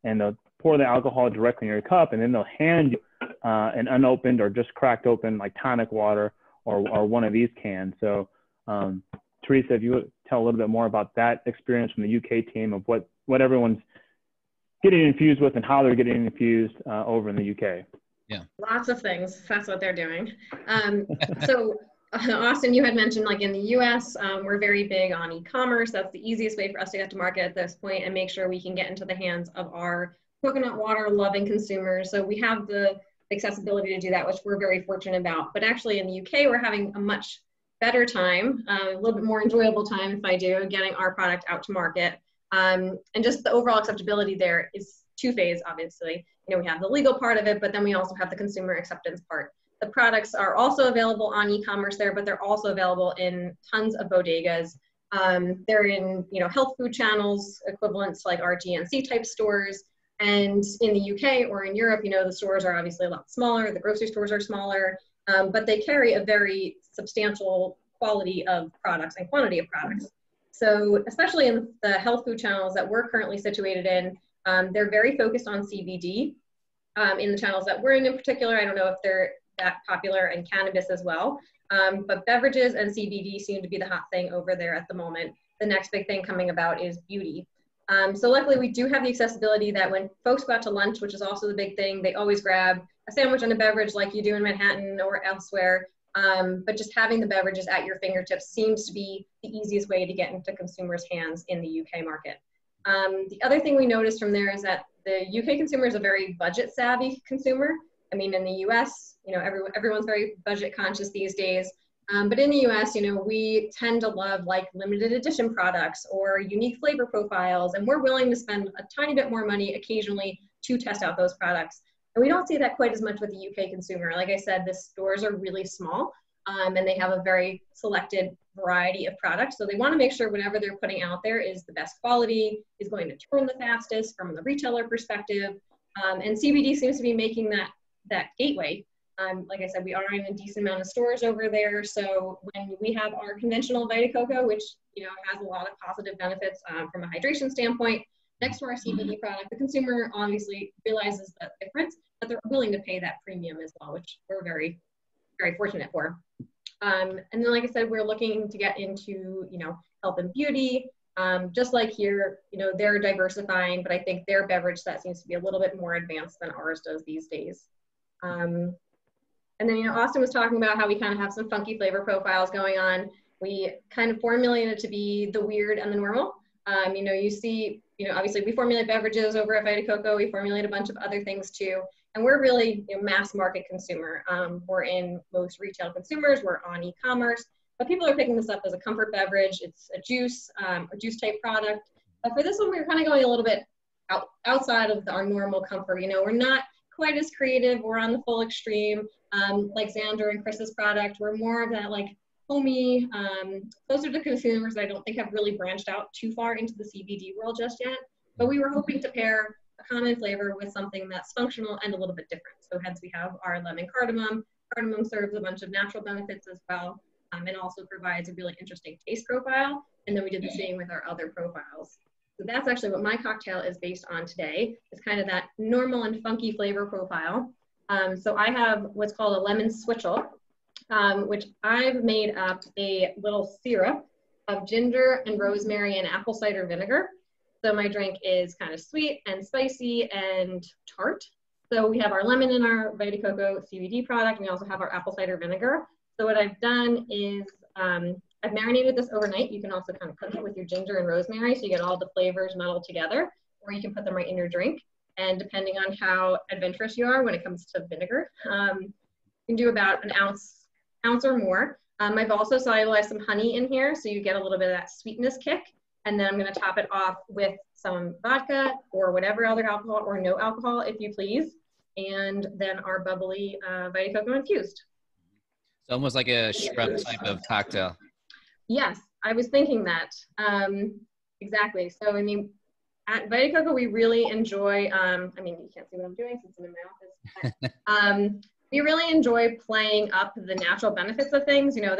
and they'll pour the alcohol directly in your cup, and then they'll hand you an unopened or just cracked open like tonic water or one of these cans. So Teresa, if you would tell a little bit more about that experience from the UK team of what everyone's getting infused with and how they're getting infused over in the UK. Yeah. Lots of things. That's what they're doing. So Austin, you had mentioned like in the US, we're very big on e-commerce. That's the easiest way for us to get to market at this point and make sure we can get into the hands of our coconut water loving consumers. So we have the accessibility to do that, which we're very fortunate about. But actually in the UK, we're having a much better time, a little bit more enjoyable time if I do, getting our product out to market. And just the overall acceptability there is two-phase, obviously. You know, we have the legal part of it, but then we also have the consumer acceptance part. The products are also available on e-commerce there, but they're also available in tons of bodegas. They're in, you know, health food channels, equivalents like our GNC type stores. And in the UK or in Europe, you know, the stores are obviously a lot smaller. The grocery stores are smaller, but they carry a very substantial quality of products and quantity of products. So especially in the health food channels that we're currently situated in, they're very focused on CBD. In the channels that we're in particular, I don't know if they're that popular in cannabis as well, but beverages and CBD seem to be the hot thing over there at the moment. The next big thing coming about is beauty. So luckily we do have the accessibility that when folks go out to lunch, which is also the big thing, they always grab a sandwich and a beverage like you do in Manhattan or elsewhere. But just having the beverages at your fingertips seems to be the easiest way to get into consumers' hands in the UK market. The other thing we noticed from there is that the UK consumer is a very budget savvy consumer. I mean, in the US, you know, everyone's very budget conscious these days. But in the US, you know, we tend to love like limited edition products or unique flavor profiles, and we're willing to spend a tiny bit more money occasionally to test out those products. And we don't see that quite as much with the UK consumer. Like I said, the stores are really small, and they have a very selected variety of products. So they want to make sure whatever they're putting out there is the best quality, is going to turn the fastest from the retailer perspective. And CBD seems to be making that gateway. Like I said, we are in a decent amount of stores over there. So when we have our conventional Vita Coco, which, you know, has a lot of positive benefits from a hydration standpoint, next to our CBD product, the consumer obviously realizes the difference, but they're willing to pay that premium as well, which we're very, very fortunate for. And then, like I said, we're looking to get into, you know, health and beauty. Just like here, you know, they're diversifying, but I think their beverage set seems to be a little bit more advanced than ours does these days. And then, you know, Austin was talking about how we kind of have some funky flavor profiles going on. We kind of formulated to be the weird and the normal. You know, you see, you know, obviously we formulate beverages over at Vita Coco. We formulate a bunch of other things too. And we're really, you know, mass market consumer. We're in most retail consumers. We're on e-commerce. But people are picking this up as a comfort beverage. It's a juice type product. But for this one, we were kind of going a little bit outside of our normal comfort. You know, we're not quite as creative. We're on the full extreme. Like Xander and Chris's product, we're more of that like homey, closer to consumers that I don't think have really branched out too far into the CBD world just yet. But we were hoping to pair a common flavor with something that's functional and a little bit different. So hence we have our lemon cardamom. Cardamom serves a bunch of natural benefits as well, and also provides a really interesting taste profile. And then we did the same with our other profiles. So that's actually what my cocktail is based on today. It's kind of that normal and funky flavor profile. So I have what's called a lemon switchel, which I've made up a little syrup of ginger and rosemary and apple cider vinegar. So my drink is kind of sweet and spicy and tart. So we have our lemon in our Vita Coco CBD product. And we also have our apple cider vinegar. So what I've done is I've marinated this overnight. You can also kind of cook it with your ginger and rosemary so you get all the flavors muddled together, or you can put them right in your drink. And depending on how adventurous you are when it comes to vinegar, you can do about an ounce or more. I've also solubilized some honey in here so you get a little bit of that sweetness kick. And then I'm going to top it off with some vodka or whatever other alcohol, or no alcohol if you please. And then our bubbly Vita Coco infused. It's almost like a shrub type of cocktail. Yes, I was thinking that. Exactly. So, I mean, at Vita Coco, we really enjoy, I mean, you can't see what I'm doing since I'm in my office. We really enjoy playing up the natural benefits of things. You know,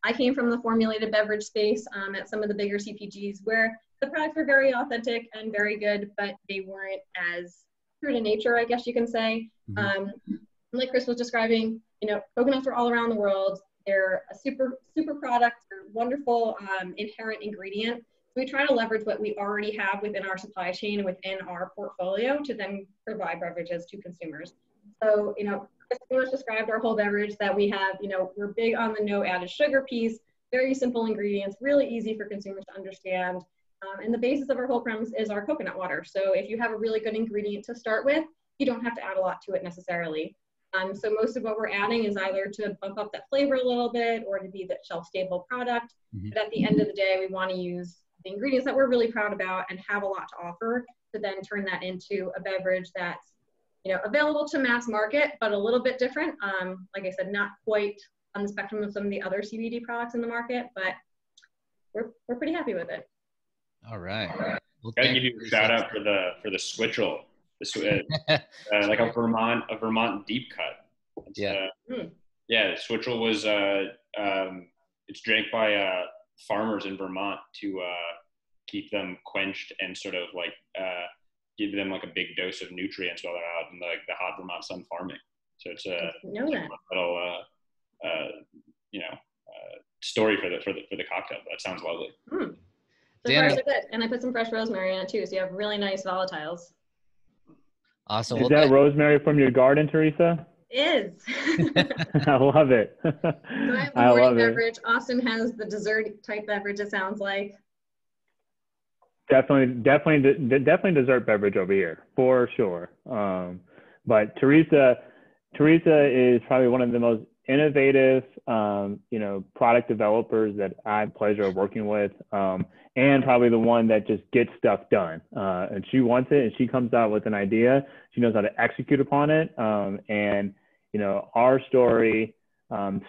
I came from the formulated beverage space at some of the bigger CPGs where the products were very authentic and very good, but they weren't as true to nature, I guess you can say. Mm-hmm. Like Chris was describing, you know, coconuts are all around the world. They're a super product. They're wonderful inherent ingredient. So we try to leverage what we already have within our supply chain and within our portfolio to then provide beverages to consumers. So, Chris pretty much described our whole beverage that we have, we're big on the no added sugar piece, very simple ingredients, really easy for consumers to understand. And the basis of our whole premise is our coconut water. So if you have a really good ingredient to start with, you don't have to add a lot to it necessarily. So most of what we're adding is either to bump up that flavor a little bit or to be that shelf-stable product. Mm-hmm. But at the end of the day, we want to use the ingredients that we're really proud about and have a lot to offer to then turn that into a beverage that's available to mass market, but a little bit different. Like I said, not quite on the spectrum of some of the other CBD products in the market, but we're pretty happy with it. All right. Well, gotta give you a shout out for the Switchel, like a Vermont deep cut. It's, yeah. Switchel was it's drank by farmers in Vermont to keep them quenched and sort of like give them like a big dose of nutrients while they're out in the hot Vermont sun farming. So it's a little story for the cocktail. That sounds lovely. So far so good. And I put some fresh rosemary in it too, so you have really nice volatiles. Awesome. Is that rosemary from your garden, Teresa? It is. I love it. So I have the morning beverage. Austin has the dessert type beverage, it sounds like. Definitely dessert beverage over here for sure. But Teresa is probably one of the most innovative, product developers that I have pleasure of working with, and probably the one that just gets stuff done. And she wants it, and she comes out with an idea. She knows how to execute upon it. And our story,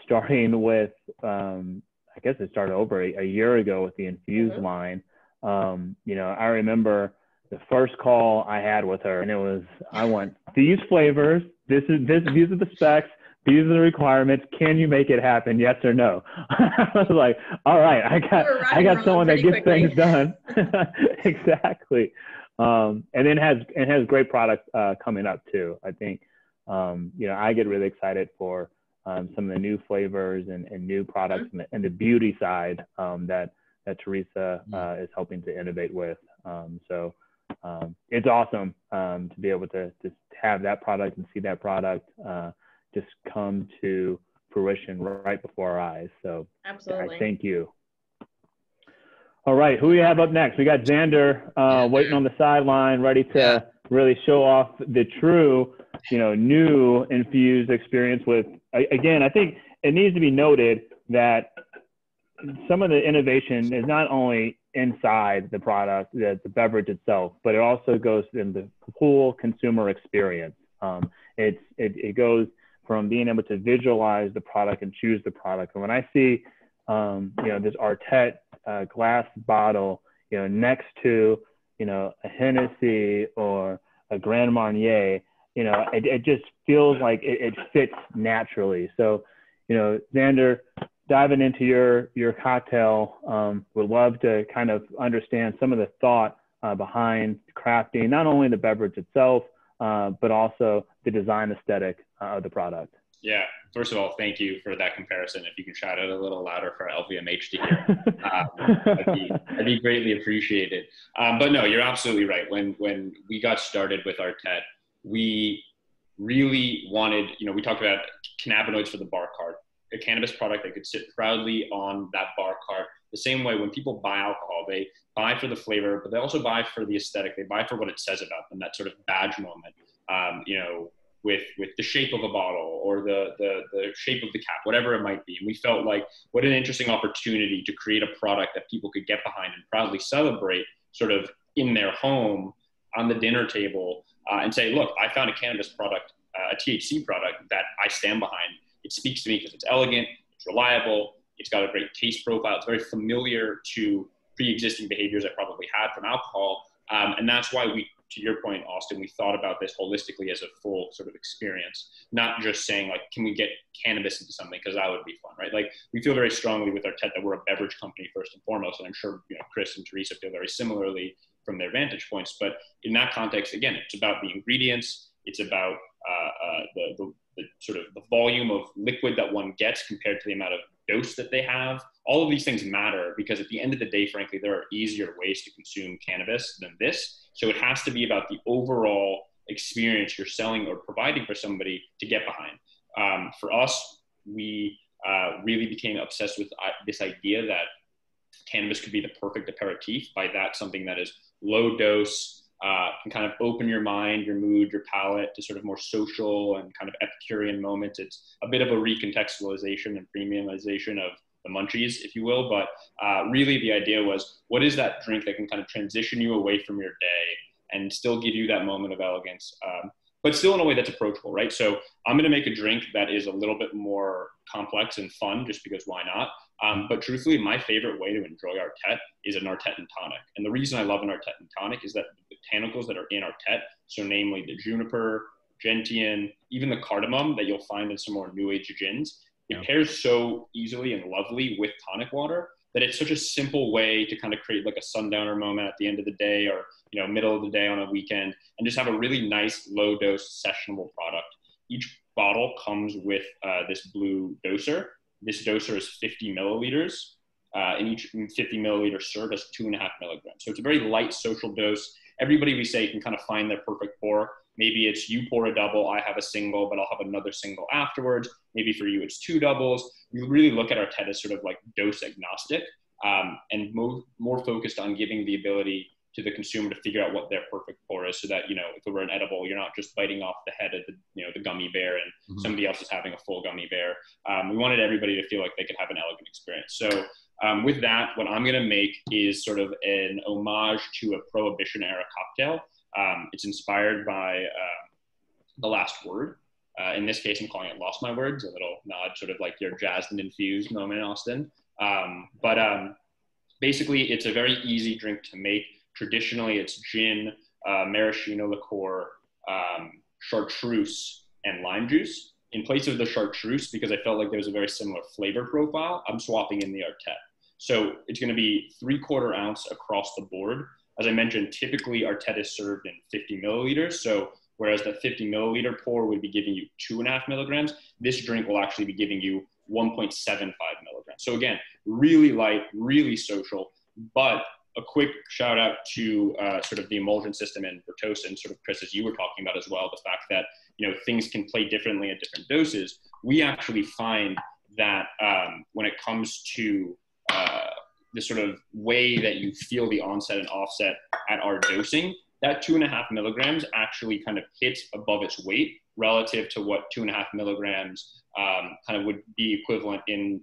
starting with, I guess it started over a year ago with the Infused line. I remember the first call I had with her, and it was, I want these flavors. These are the specs. These are the requirements. Can you make it happen? Yes or no? I was like, all right, I got someone that gets things done. Exactly. And then has great products coming up too. I think, I get really excited for some of the new flavors and new products and the beauty side that Teresa is helping to innovate with. So it's awesome to be able to just have that product and see that product just come to fruition right before our eyes. So absolutely. I thank you. All right, who we have up next? We got Xander waiting on the sideline, ready to really show off the true, new infused experience with, again, I think it needs to be noted that some of the innovation is not only inside the product, the beverage itself, but it also goes in the whole consumer experience. It goes from being able to visualize the product and choose the product. And when I see, this Artet glass bottle, next to, a Hennessy or a Grand Marnier, it just feels like it fits naturally. So, Xander, diving into your cocktail, would love to kind of understand some of the thought behind crafting not only the beverage itself, but also the design aesthetic of the product. Yeah. First of all, thank you for that comparison. If you can shout out a little louder for LVMH to hear, that'd be greatly appreciated. But no, you're absolutely right. When we got started with Artet, we really wanted, we talked about cannabinoids for the bar cart, a cannabis product that could sit proudly on that bar cart. The same way when people buy alcohol, they buy for the flavor, but they also buy for the aesthetic. They buy for what it says about them, that sort of badge moment, with the shape of a bottle or the shape of the cap, whatever it might be. And we felt like what an interesting opportunity to create a product that people could get behind and proudly celebrate sort of in their home on the dinner table and say, look, I found a cannabis product, a THC product that I stand behind. It speaks to me because it's elegant, it's reliable, it's got a great taste profile, it's very familiar to pre-existing behaviors I probably had from alcohol. And that's why we, to your point, Austin, we thought about this holistically as a full sort of experience, not just saying like, can we get cannabis into something? Because that would be fun, right? Like we feel very strongly with Artet that we're a beverage company first and foremost. And I'm sure, Chris and Teresa feel very similarly from their vantage points. But in that context, again, it's about the ingredients. It's about the sort of the volume of liquid that one gets compared to the amount of dose that they have. All of these things matter because at the end of the day, frankly, there are easier ways to consume cannabis than this. So it has to be about the overall experience you're selling or providing for somebody to get behind. For us, we really became obsessed with this idea that cannabis could be the perfect aperitif. By that, something that is low dose, can kind of open your mind, your mood, your palate to sort of more social and kind of Epicurean moments. It's a bit of a recontextualization and premiumization of the munchies, if you will. But really the idea was, what is that drink that can kind of transition you away from your day and still give you that moment of elegance, but still in a way that's approachable, right? So I'm going to make a drink that is a little bit more complex and fun, just because why not? But truthfully, my favorite way to enjoy Artet is an Artet and tonic. And the reason I love an Artet and tonic is that the botanicals that are in Artet, so namely the juniper, gentian, even the cardamom that you'll find in some more new age gins, it pairs so easily and lovely with tonic water that it's such a simple way to kind of create like a sundowner moment at the end of the day, or middle of the day on a weekend, and just have a really nice low dose sessionable product. Each bottle comes with this blue doser. This doser is 50 milliliters, and each 50 milliliter serve has 2.5 milligrams. So it's a very light social dose. Everybody, we say, can kind of find their perfect pour. Maybe it's you pour a double, I have a single, but I'll have another single afterwards. Maybe for you, it's 2 doubles. We really look at Artet as sort of like dose agnostic, and more focused on giving the ability to the consumer to figure out what their perfect pour is, so that, if it were an edible, you're not just biting off the head of the gummy bear and somebody else is having a full gummy bear. We wanted everybody to feel like they could have an elegant experience. So with that, what I'm going to make is sort of an homage to a Prohibition era cocktail. It's inspired by The Last Word. In this case, I'm calling it Lost My Words, a little nod, sort of like your jazzed and infused moment, Austin. But basically, it's a very easy drink to make. Traditionally, it's gin, maraschino liqueur, chartreuse, and lime juice. In place of the chartreuse, because I felt like there was a very similar flavor profile, I'm swapping in the Artet. So it's going to be 3/4 ounce across the board. As I mentioned, typically Artet is served in 50 milliliters. So whereas the 50 milliliter pour would be giving you 2.5 milligrams, this drink will actually be giving you 1.75 milligrams. So again, really light, really social. But a quick shout out to sort of the emulsion system and Vertosa, and sort of Chris, as you were talking about as well, the fact that things can play differently at different doses. We actually find that when it comes to the sort of way that you feel the onset and offset at our dosing, that 2.5 milligrams actually kind of hits above its weight relative to what 2.5 milligrams kind of would be equivalent in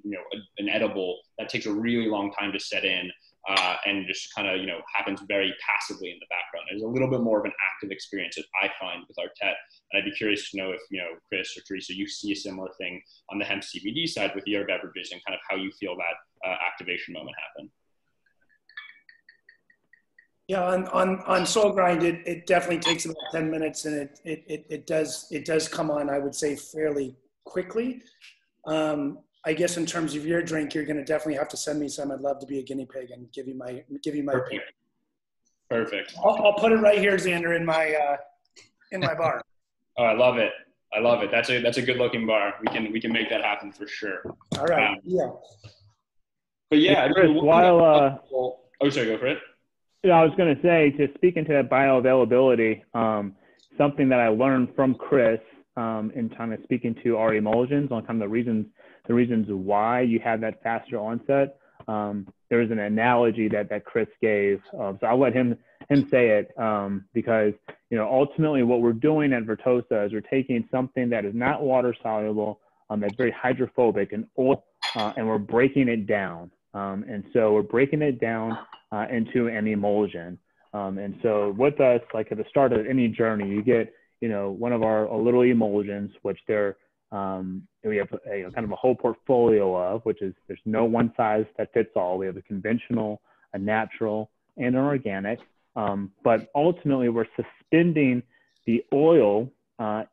an edible that takes a really long time to set in. And just kind of, happens very passively in the background. There's a little bit more of an active experience that I find with Artet. And I'd be curious to know if, Chris or Teresa, you see a similar thing on the hemp CBD side with your beverages, and kind of how you feel that activation moment happen. Yeah, on Soul Grind, it definitely takes about 10 minutes, and it does come on, I would say, fairly quickly. I guess in terms of your drink, you're going to definitely have to send me some. I'd love to be a guinea pig and give you my opinion. Perfect. I'll put it right here, Xander, in my bar. Oh, I love it. That's a good looking bar. We can make that happen for sure. All right. Yeah. But yeah, Chris, sorry, go for it. I was going to say, to speak into that bioavailability, something that I learned from Chris in kind of speaking to our emulsions on kind of the reasons why you have that faster onset. There was an analogy that Chris gave. So I'll let him say it because, ultimately what we're doing at Vertosa is we're taking something that is not water soluble, that's very hydrophobic and oil, and we're breaking it down. And so we're breaking it down into an emulsion. And so with us, like at the start of any journey, you get, one of our little emulsions, which we have a kind of a whole portfolio of, which is there's no one size that fits all. We have a conventional, a natural, and an organic. But ultimately, we're suspending the oil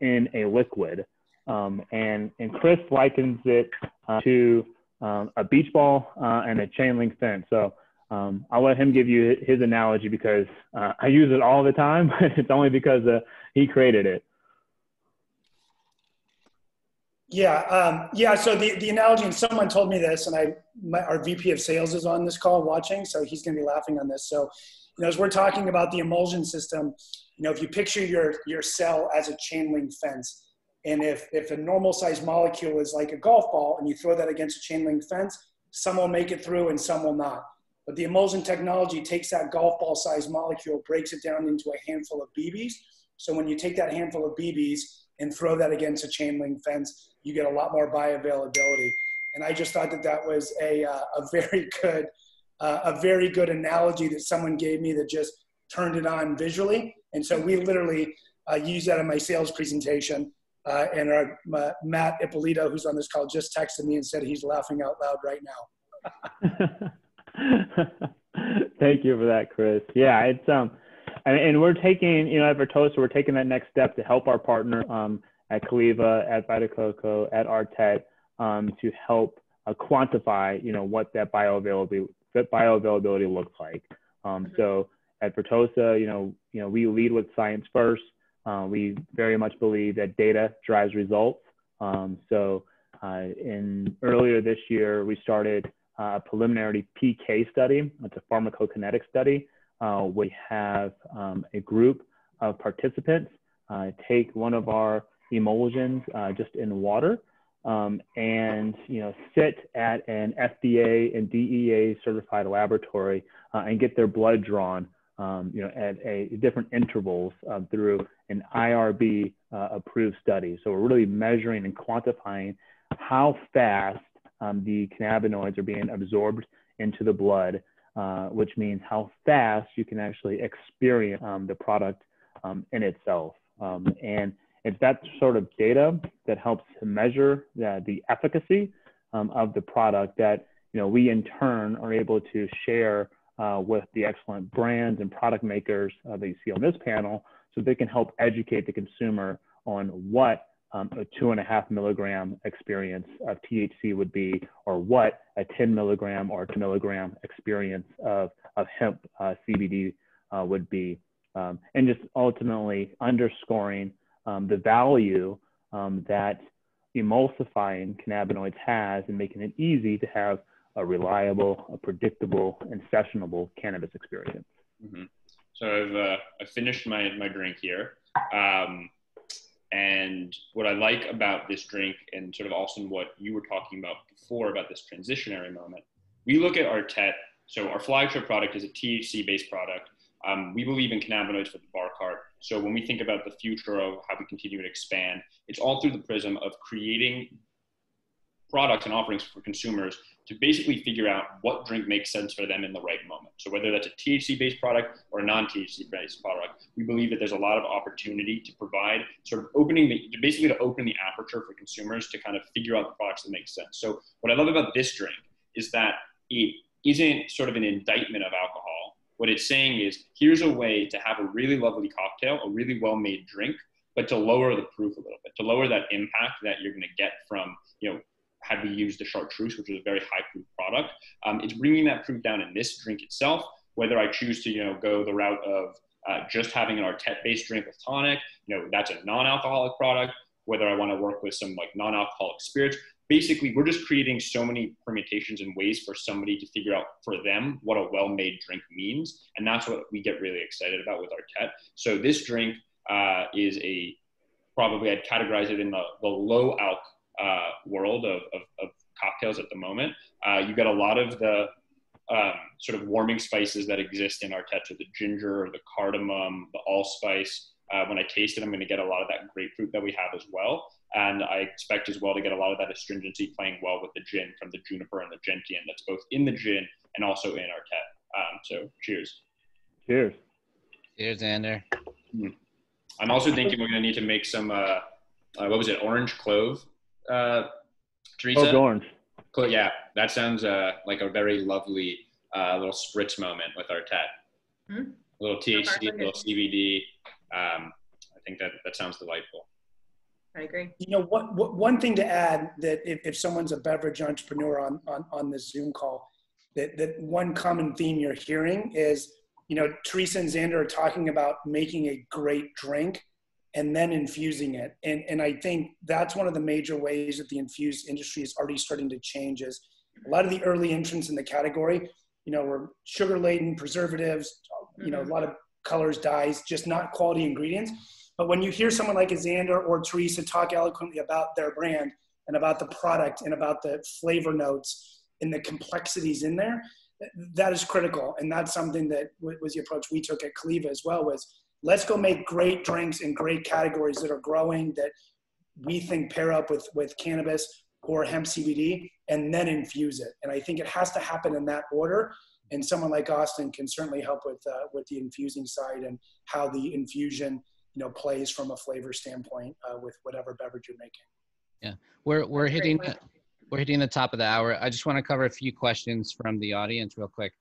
in a liquid. And Chris likens it to a beach ball and a chain link fence. So I'll let him give you his analogy because I use it all the time. It's only because he created it. Yeah. So the analogy, and someone told me this, and our VP of sales is on this call watching, so he's going to be laughing on this. So as we're talking about the emulsion system, if you picture your cell as a chain link fence, and if a normal size molecule is like a golf ball and you throw that against a chain link fence, some will make it through and some will not. But the emulsion technology takes that golf ball size molecule, breaks it down into a handful of BBs. So when you take that handful of BBs and throw that against a chain link fence, you get a lot more bioavailability. And I just thought that was a very good analogy that someone gave me that just turned it on visually. And so we literally use that in my sales presentation. And Matt Ippolito, who's on this call, just texted me and said he's laughing out loud right now. Thank you for that, Chris. Yeah, it's and we're taking, at Vertosa, we're taking that next step to help our partner at Caliva, at Vita Coco, at Artet, to help quantify, what that bioavailability looks like. So at Vertosa, we lead with science first. We very much believe that data drives results. Earlier this year, we started a preliminary PK study. It's a pharmacokinetic study. We have a group of participants take one of our emulsions just in water and sit at an FDA and DEA certified laboratory and get their blood drawn at different intervals through an IRB approved study. So we're really measuring and quantifying how fast the cannabinoids are being absorbed into the blood, which means how fast you can actually experience the product in itself. And it's that sort of data that helps to measure the efficacy of the product that we in turn are able to share with the excellent brands and product makers that you see on this panel, so they can help educate the consumer on what a 2.5 milligram experience of THC would be, or what a 10 milligram or 2 milligram experience of hemp CBD would be. And just ultimately underscoring the value that emulsifying cannabinoids has in making it easy to have a reliable, a predictable, and sessionable cannabis experience. Mm-hmm. So I've finished my drink here. And what I like about this drink, and sort of also what you were talking about before about this transitionary moment, we look at Artet. So our flagship product is a THC-based product. We believe in cannabinoids for the bar cart. So when we think about the future of how we continue to expand, it's all through the prism of creating products and offerings for consumers to basically figure out what drink makes sense for them in the right moment. So whether that's a THC-based product or a non-THC-based product, we believe that there's a lot of opportunity to provide sort of basically to open the aperture for consumers to kind of figure out the products that make sense. So what I love about this drink is that it isn't sort of an indictment of alcohol. What it's saying is, here's a way to have a really lovely cocktail, a really well-made drink, but to lower the proof a little bit, to lower that impact that you're going to get from, had we used the chartreuse, which is a very high proof product. It's bringing that proof down in this drink itself, whether I choose to, go the route of just having an Artet-based drink with tonic, that's a non-alcoholic product, whether I want to work with some like non-alcoholic spirits. Basically, we're just creating so many permutations and ways for somebody to figure out for them what a well-made drink means. And that's what we get really excited about with Artet. So this drink is probably I'd categorize it in the low alc world of cocktails at the moment. You get a lot of the sort of warming spices that exist in Artet, so the ginger, the cardamom, the allspice. When I taste it, I'm going to get a lot of that grapefruit that we have as well. And I expect as well to get a lot of that astringency playing well with the gin from the juniper and the gentian that's both in the gin and also in Artet. So cheers. Cheers. Cheers, Xander. I'm also thinking we're going to need to make some, what was it, orange clove? Teresa? Oh, orange. Yeah, that sounds like a very lovely little spritz moment with Artet. A little THC, a little CBD. I think that sounds delightful. I agree. One thing to add, that if someone's a beverage entrepreneur on this Zoom call, that one common theme you're hearing is, Teresa and Xander are talking about making a great drink and then infusing it. And I think that's one of the major ways that the infused industry is already starting to change. Is a lot of the early entrants in the category or sugar laden preservatives, a lot of colors, dyes, just not quality ingredients. But when you hear someone like Xander or Teresa talk eloquently about their brand and about the product and about the flavor notes and the complexities in there, that is critical. And that's something that was the approach we took at Caliva as well, was let's go make great drinks in great categories that are growing, that we think pair up with cannabis or hemp CBD, and then infuse it. And I think it has to happen in that order. And someone like Austin can certainly help with the infusing side and how the infusion, plays from a flavor standpoint with whatever beverage you're making. Yeah, we're hitting the top of the hour. I just want to cover a few questions from the audience real quick.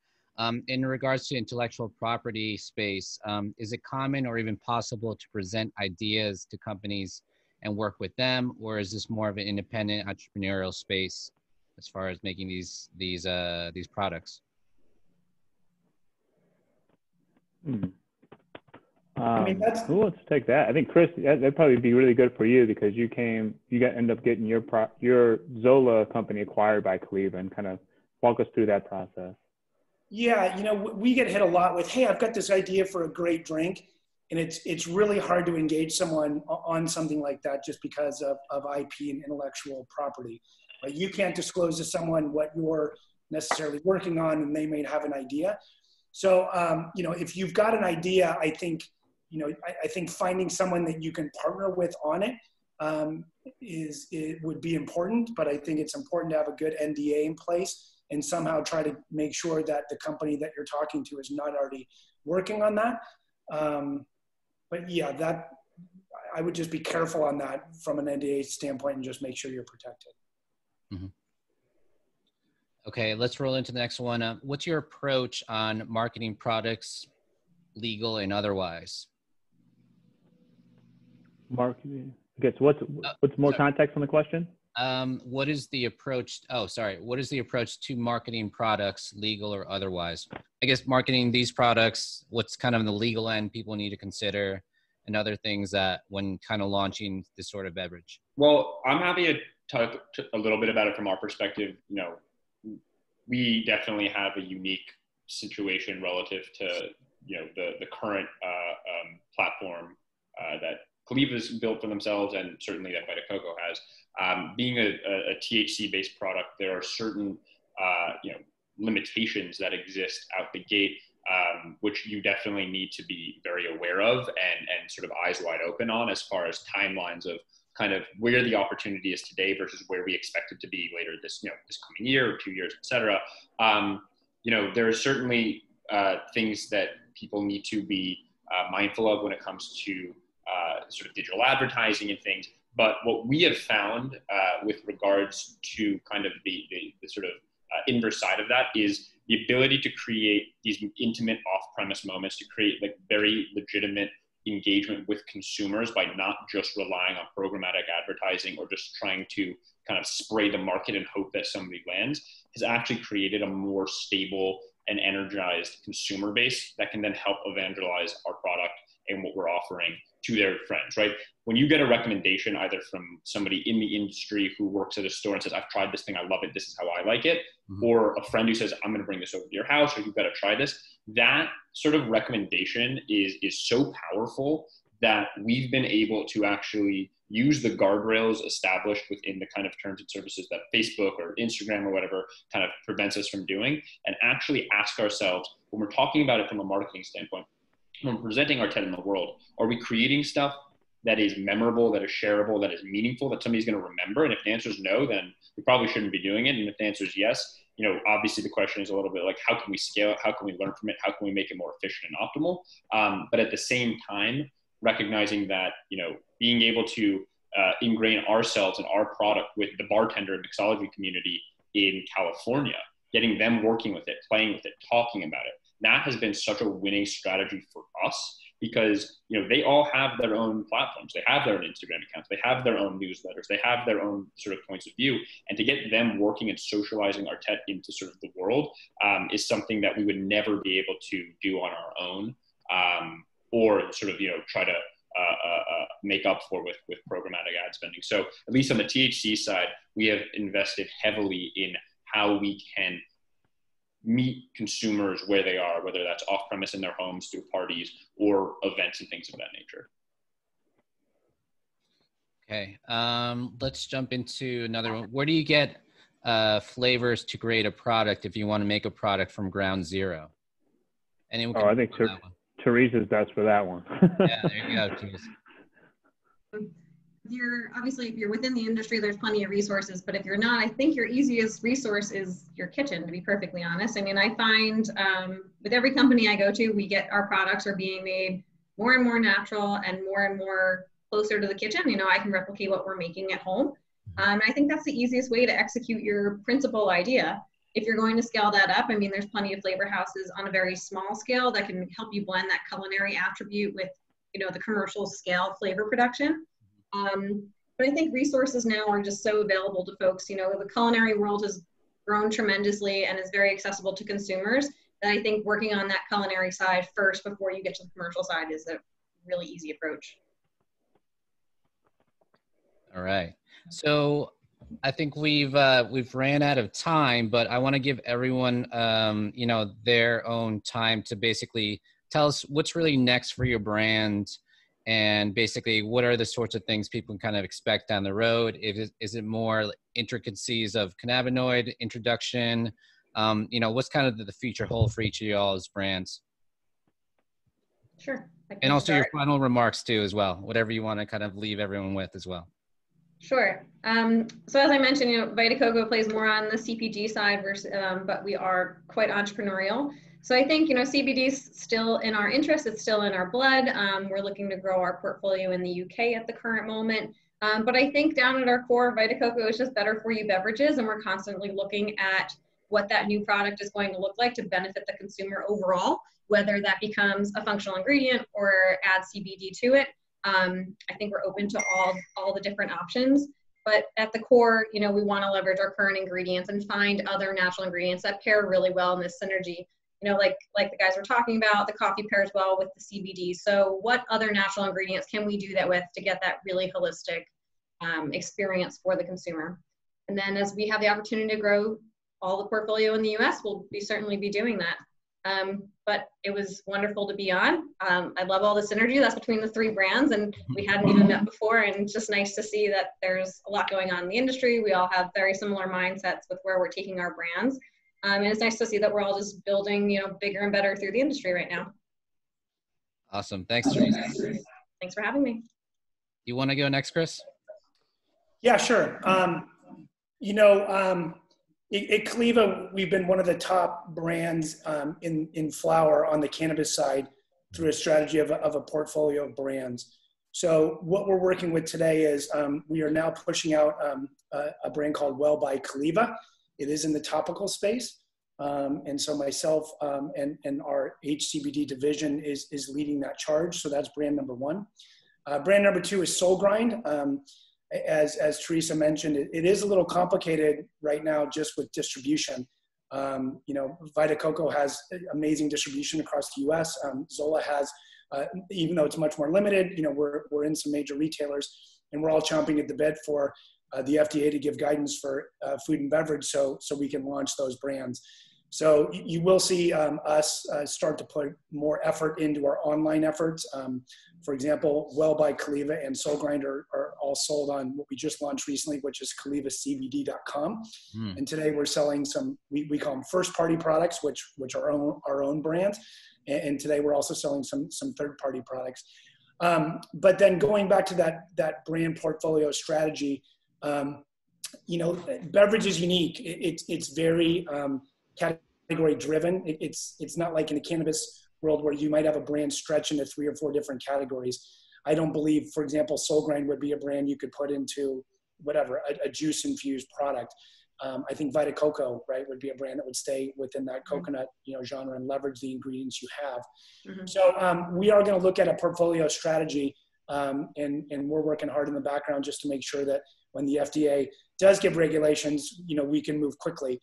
In regards to intellectual property space, is it common or even possible to present ideas to companies and work with them, or is this more of an independent entrepreneurial space as far as making these products? Who wants to take that? I think Chris, that'd probably be really good for you because you ended up getting your Zola company acquired by Caliva, and kind of walk us through that process. Yeah, we get hit a lot with, hey, I've got this idea for a great drink, and it's really hard to engage someone on something like that just because of IP and intellectual property. You can't disclose to someone what you're necessarily working on, and they may have an idea. So, if you've got an idea, I think finding someone that you can partner with on it would be important. But I think it's important to have a good NDA in place and somehow try to make sure that the company that you're talking to is not already working on that. But yeah, I would just be careful on that from an NDA standpoint and just make sure you're protected. Mm-hmm. Okay, let's roll into the next one. What's your approach on marketing products, legal and otherwise? Marketing. Okay, so what's more context on the question? What is the approach? What is the approach to marketing products, legal or otherwise? I guess marketing these products, what's kind of on the legal end people need to consider, and other things that when kind of launching this sort of beverage? Well, I'm happy to talk a little bit about it from our perspective. We definitely have a unique situation relative to the current platform that Caliva's built for themselves, and certainly that Vita Coco has. Being a THC-based product, there are certain limitations that exist out the gate, which you definitely need to be very aware of and sort of eyes wide open on, as far as timelines of kind of where the opportunity is today versus where we expect it to be later this coming year or 2 years, et cetera. There are certainly things that people need to be mindful of when it comes to sort of digital advertising and things. But what we have found with regards to kind of the sort of inverse side of that is the ability to create these intimate off-premise moments, to create like very legitimate engagement with consumers by not just relying on programmatic advertising or just trying to kind of spray the market and hope that somebody lands, has actually created a more stable and energized consumer base that can then help evangelize our product and what we're offering to their friends, right? When you get a recommendation either from somebody in the industry who works at a store and says, I've tried this thing, I love it, this is how I like it, mm-hmm. or a friend who says, I'm gonna bring this over to your house, or you've got to try this, that sort of recommendation is so powerful that we've been able to actually use the guardrails established within the kind of terms and services that Facebook or Instagram or whatever kind of prevents us from doing, and actually ask ourselves, when we're talking about it from a marketing standpoint, when we're presenting our TED in the world, are we creating stuff that is memorable, that is shareable, that is meaningful, that somebody's going to remember? And if the answer is no, then we probably shouldn't be doing it. And if the answer is yes, obviously the question is a little bit like, how can we scale it? How can we learn from it? How can we make it more efficient and optimal? But at the same time, recognizing that, being able to ingrain ourselves and our product with the bartender and mixology community in California, getting them working with it, playing with it, talking about it, that has been such a winning strategy for us, because they all have their own platforms, they have their own Instagram accounts, they have their own newsletters, they have their own sort of points of view, and to get them working and socializing our tech into sort of the world is something that we would never be able to do on our own, or sort of try to make up for with programmatic ad spending. So at least on the THC side, we have invested heavily in how we can meet consumers where they are, whether that's off premise in their homes through parties or events and things of that nature. Okay, let's jump into another one. Where do you get flavors to create a product if you want to make a product from ground zero? Anyone can I think Teresa's best for that one. Yeah, there you go, Teresa. If you're within the industry, there's plenty of resources, but if you're not, I think your easiest resource is your kitchen, to be perfectly honest. I mean, I find with every company I go to, we get our products are being made more and more natural and more closer to the kitchen. You know, I can replicate what we're making at home. And I think that's the easiest way to execute your principal idea. If you're going to scale that up, I mean, there's plenty of flavor houses on a very small scale that can help you blend that culinary attribute with, you know, the commercial scale flavor production. But I think resources now are just so available to folks. You know, the culinary world has grown tremendously and is very accessible to consumers, that I think working on that culinary side first before you get to the commercial side is a really easy approach. All right. So I think we've ran out of time, but I want to give everyone, you know, their own time to basically tell us what's really next for your brand, and basically what are the sorts of things people can kind of expect down the road. Is it more intricacies of cannabinoid introduction? You know, what's kind of the future hold for each of y'all's brands? Sure. And also your final remarks too, as well, whatever you want to kind of leave everyone with as well. Sure. So as I mentioned, you know, Vita Coco plays more on the CPG side versus, but we are quite entrepreneurial. So I think, you know, CBD is still in our interest. It's still in our blood. We're looking to grow our portfolio in the UK at the current moment. But I think down at our core, Vita Coco is just better for you beverages. And we're constantly looking at what that new product is going to look like to benefit the consumer overall, whether that becomes a functional ingredient or add CBD to it. I think we're open to all the different options, but at the core, you know, we want to leverage our current ingredients and find other natural ingredients that pair really well in this synergy. You know, like the guys were talking about, the coffee pairs well with the CBD. So what other natural ingredients can we do that with to get that really holistic experience for the consumer? And then as we have the opportunity to grow all the portfolio in the US, we'll certainly be doing that. But it was wonderful to be on. I love all the synergy that's between the three brands, and we hadn't even met before, and it's just nice to see that there's a lot going on in the industry. We all have very similar mindsets with where we're taking our brands. And it's nice to see that we're all just building, you know, bigger and better through the industry right now. Awesome. Thanks, Teresa. Thanks for having me. You want to go next, Chris? Yeah, sure. You know, at Caliva, we've been one of the top brands in flower on the cannabis side through a strategy of a portfolio of brands. So what we're working with today is we are now pushing out a brand called Well by Caliva. It is in the topical space. And so myself and our HCBD division is leading that charge. So that's brand number one. Brand number two is Soul Grind. As Teresa mentioned, it is a little complicated right now just with distribution. You know, Vita Coco has amazing distribution across the US. Zola has, even though it's much more limited, you know, we're in some major retailers, and we're all chomping at the bit for the FDA to give guidance for food and beverage so we can launch those brands. So you will see us start to put more effort into our online efforts. For example, Well by Caliva and Soul Grind are all sold on what we just launched recently, which is calivacbd.com. And today we're selling some, we call them first party products, which are our own brands. And today we're also selling some third party products. But then going back to that brand portfolio strategy, you know, beverage is unique. It's very category driven. It's not like in the cannabis world where you might have a brand stretch into 3 or 4 different categories. I don't believe, for example, Soul Grind would be a brand you could put into whatever, a juice infused product. I think Vita Coco, right, would be a brand that would stay within that coconut, you know, genre and leverage the ingredients you have. So we are going to look at a portfolio strategy, and we're working hard in the background just to make sure that when the FDA does give regulations, you know, we can move quickly.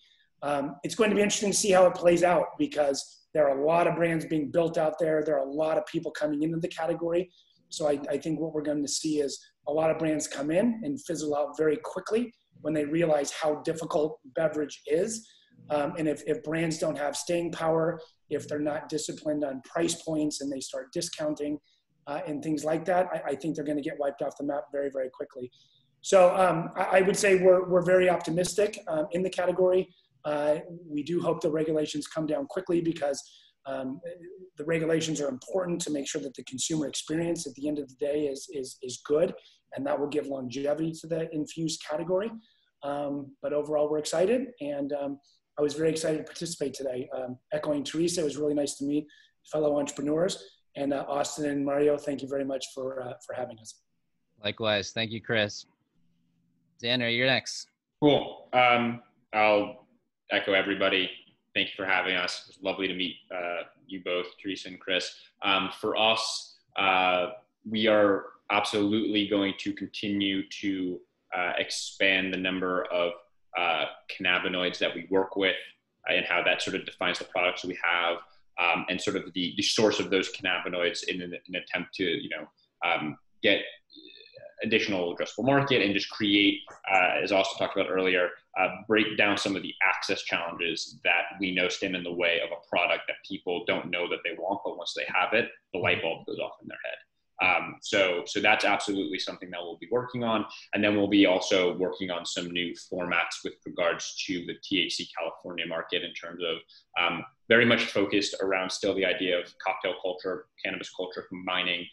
It's going to be interesting to see how it plays out, because there are a lot of brands being built out there. There are a lot of people coming into the category. So I think what we're going to see is a lot of brands come in and fizzle out very quickly when they realize how difficult beverage is. And if brands don't have staying power, if they're not disciplined on price points and they start discounting and things like that, I think they're going to get wiped off the map very, very quickly. So I would say we're very optimistic in the category. We do hope the regulations come down quickly because the regulations are important to make sure that the consumer experience at the end of the day is good, and that will give longevity to the infused category. But overall, we're excited, and I was very excited to participate today. Echoing Teresa, it was really nice to meet fellow entrepreneurs. And Austin and Mario, thank you very much for having us. Likewise. Thank you, Chris. Xander, you're next. Cool. I'll echo everybody. Thank you for having us. It was lovely to meet you both, Teresa and Chris. For us, we are absolutely going to continue to expand the number of cannabinoids that we work with and how that sort of defines the products we have, and sort of the source of those cannabinoids in an attempt to, get additional addressable market and just create, as Austin talked about earlier, break down some of the access challenges that we know stand in the way of a product that people don't know that they want, but once they have it, the light bulb goes off in their head. So that's absolutely something that we'll be working on. And then we'll be also working on some new formats with regards to the THC California market in terms of very much focused around still the idea of cocktail culture, cannabis culture combining,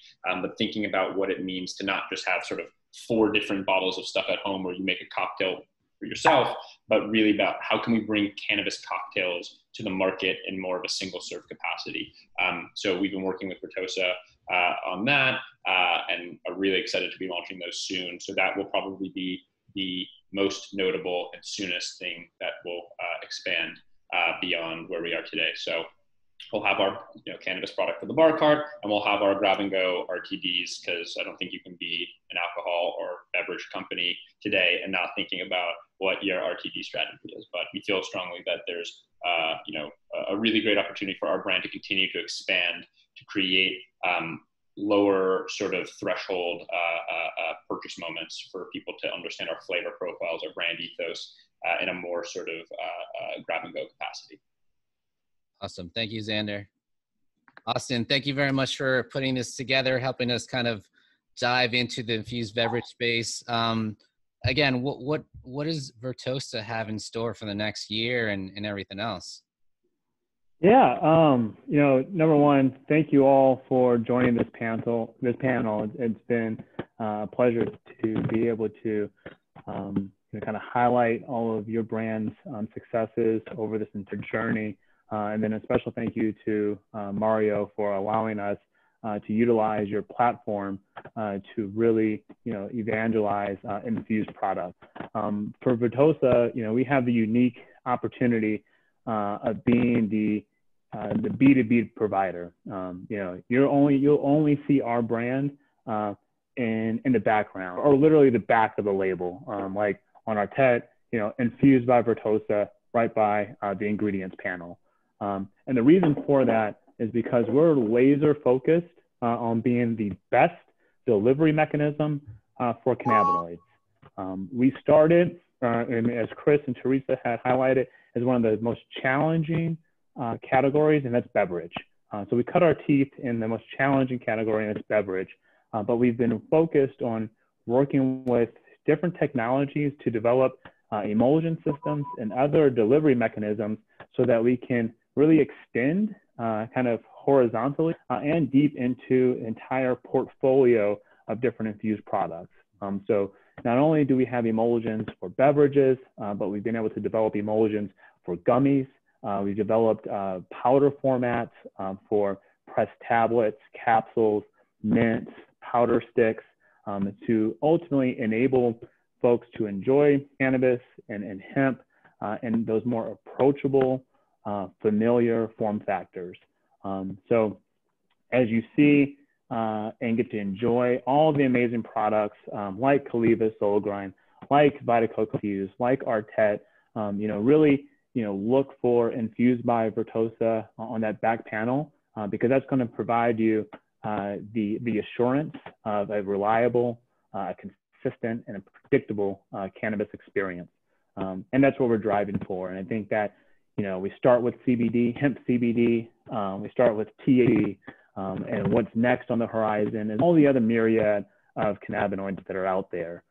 but thinking about what it means to not just have sort of 4 different bottles of stuff at home where you make a cocktail for yourself, but really about how can we bring cannabis cocktails to the market in more of a single serve capacity. So we've been working with Vertosa on that, and are really excited to be launching those soon. So that will probably be the most notable and soonest thing that will expand beyond where we are today. So we'll have our cannabis product for the bar cart, and we'll have our grab and go RTDs, because I don't think you can be an alcohol or beverage company today and not thinking about what your RTD strategy is. But we feel strongly that there's a really great opportunity for our brand to continue to expand, to create lower sort of threshold purchase moments for people to understand our flavor profiles, our brand ethos in a more sort of grab and go capacity. Awesome. Thank you, Xander. Austin, thank you very much for putting this together, helping us kind of dive into the infused beverage space. Again, what does Vertosa have in store for the next year and everything else? Yeah, number one, thank you all for joining this panel. It's been a pleasure to be able to kind of highlight all of your brand's successes over this entire journey. And then a special thank you to Mario for allowing us to utilize your platform to really, evangelize infused products. For Vertosa, we have the unique opportunity of being the B2B provider. You'll only see our brand in the background, or literally the back of the label, like on our TED, infused by Vertosa, right by the ingredients panel. And the reason for that is because we're laser focused on being the best delivery mechanism for cannabinoids. We started, and as Chris and Teresa had highlighted, as one of the most challenging categories, and that's beverage. So we cut our teeth in the most challenging category, and it's beverage. But we've been focused on working with different technologies to develop emulsion systems and other delivery mechanisms so that we can really extend kind of horizontally and deep into entire portfolio of different infused products. So not only do we have emulsions for beverages, but we've been able to develop emulsions for gummies. We've developed powder formats for pressed tablets, capsules, mints, powder sticks, to ultimately enable folks to enjoy cannabis and hemp in those more approachable, familiar form factors. So as you see and get to enjoy all the amazing products like Caliva Soul Grind, like Vita Coco Fuse, like Artet, really look for Infused by Vertosa on that back panel, because that's going to provide you the assurance of a reliable, consistent, and a predictable cannabis experience. And that's what we're driving for. And I think that, we start with CBD, hemp CBD, we start with THC, and what's next on the horizon is all the other myriad of cannabinoids that are out there.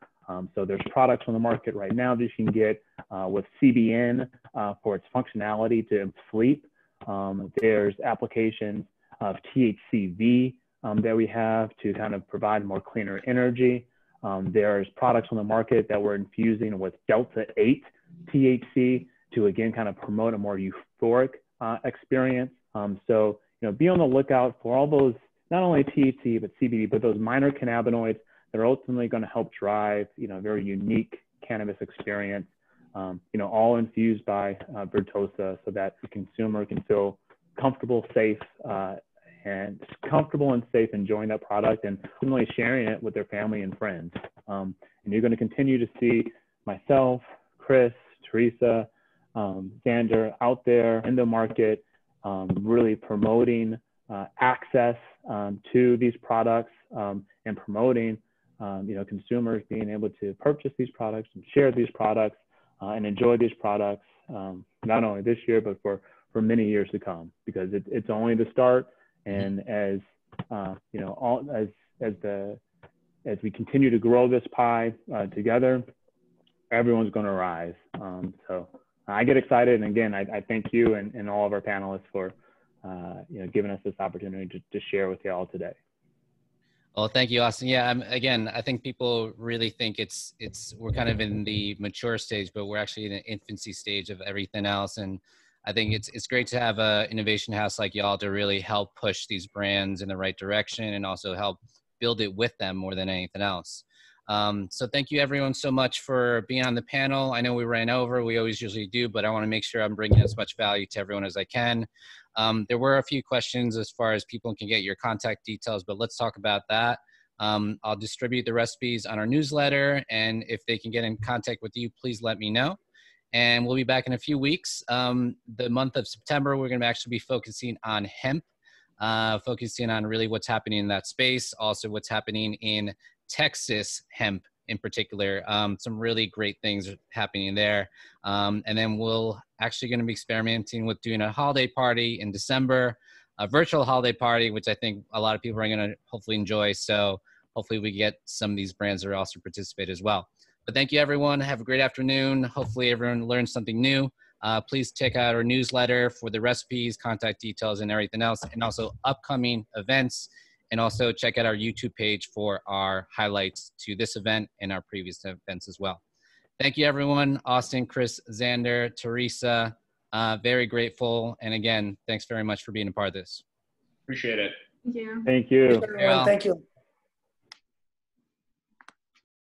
So there's products on the market right now that you can get with CBN for its functionality to sleep. There's applications of THCV that we have to kind of provide more cleaner energy. There's products on the market that we're infusing with Delta-8 THC to, again, kind of promote a more euphoric experience. So, be on the lookout for all those, not only THC, but CBD, but those minor cannabinoids that are ultimately going to help drive, a very unique cannabis experience, all infused by Vertosa, so that the consumer can feel comfortable, safe, and enjoying that product and ultimately sharing it with their family and friends. And you're going to continue to see myself, Chris, Teresa, Xander out there in the market, really promoting access to these products and promoting, consumers being able to purchase these products and share these products and enjoy these products, not only this year, but for many years to come, because it's only the start. And as as we continue to grow this pie together, everyone's going to rise. So I get excited, and again, I thank you and all of our panelists for giving us this opportunity to share with you all today. Well, thank you, Austin. Yeah, again, I think people really think we're kind of in the mature stage, but we're actually in the infancy stage of everything else. And I think it's great to have an innovation house like y'all to really help push these brands in the right direction and also help build it with them more than anything else. So thank you everyone so much for being on the panel. I know we ran over, we always usually do, but I want to make sure I'm bringing as much value to everyone as I can. There were a few questions as far as people can get your contact details, but let's talk about that. I'll distribute the recipes on our newsletter, and if they can get in contact with you, please let me know. And we'll be back in a few weeks. The month of September, we're going to actually be focusing on hemp, focusing on really what's happening in that space, also what's happening in Texas hemp in particular. Some really great things happening there. And then we'll actually going to be experimenting with doing a holiday party in December, a virtual holiday party, which I think a lot of people are going to hopefully enjoy. So hopefully we get some of these brands that also participate as well. But thank you, everyone. Have a great afternoon. Hopefully everyone learned something new. Please check out our newsletter for the recipes, contact details, and everything else, and also upcoming events. And also check out our YouTube page for our highlights to this event and our previous events as well. Thank you, everyone. Austin, Chris, Xander, Teresa, very grateful. And again, thanks very much for being a part of this. Appreciate it. Thank you. Thank you. Thank you.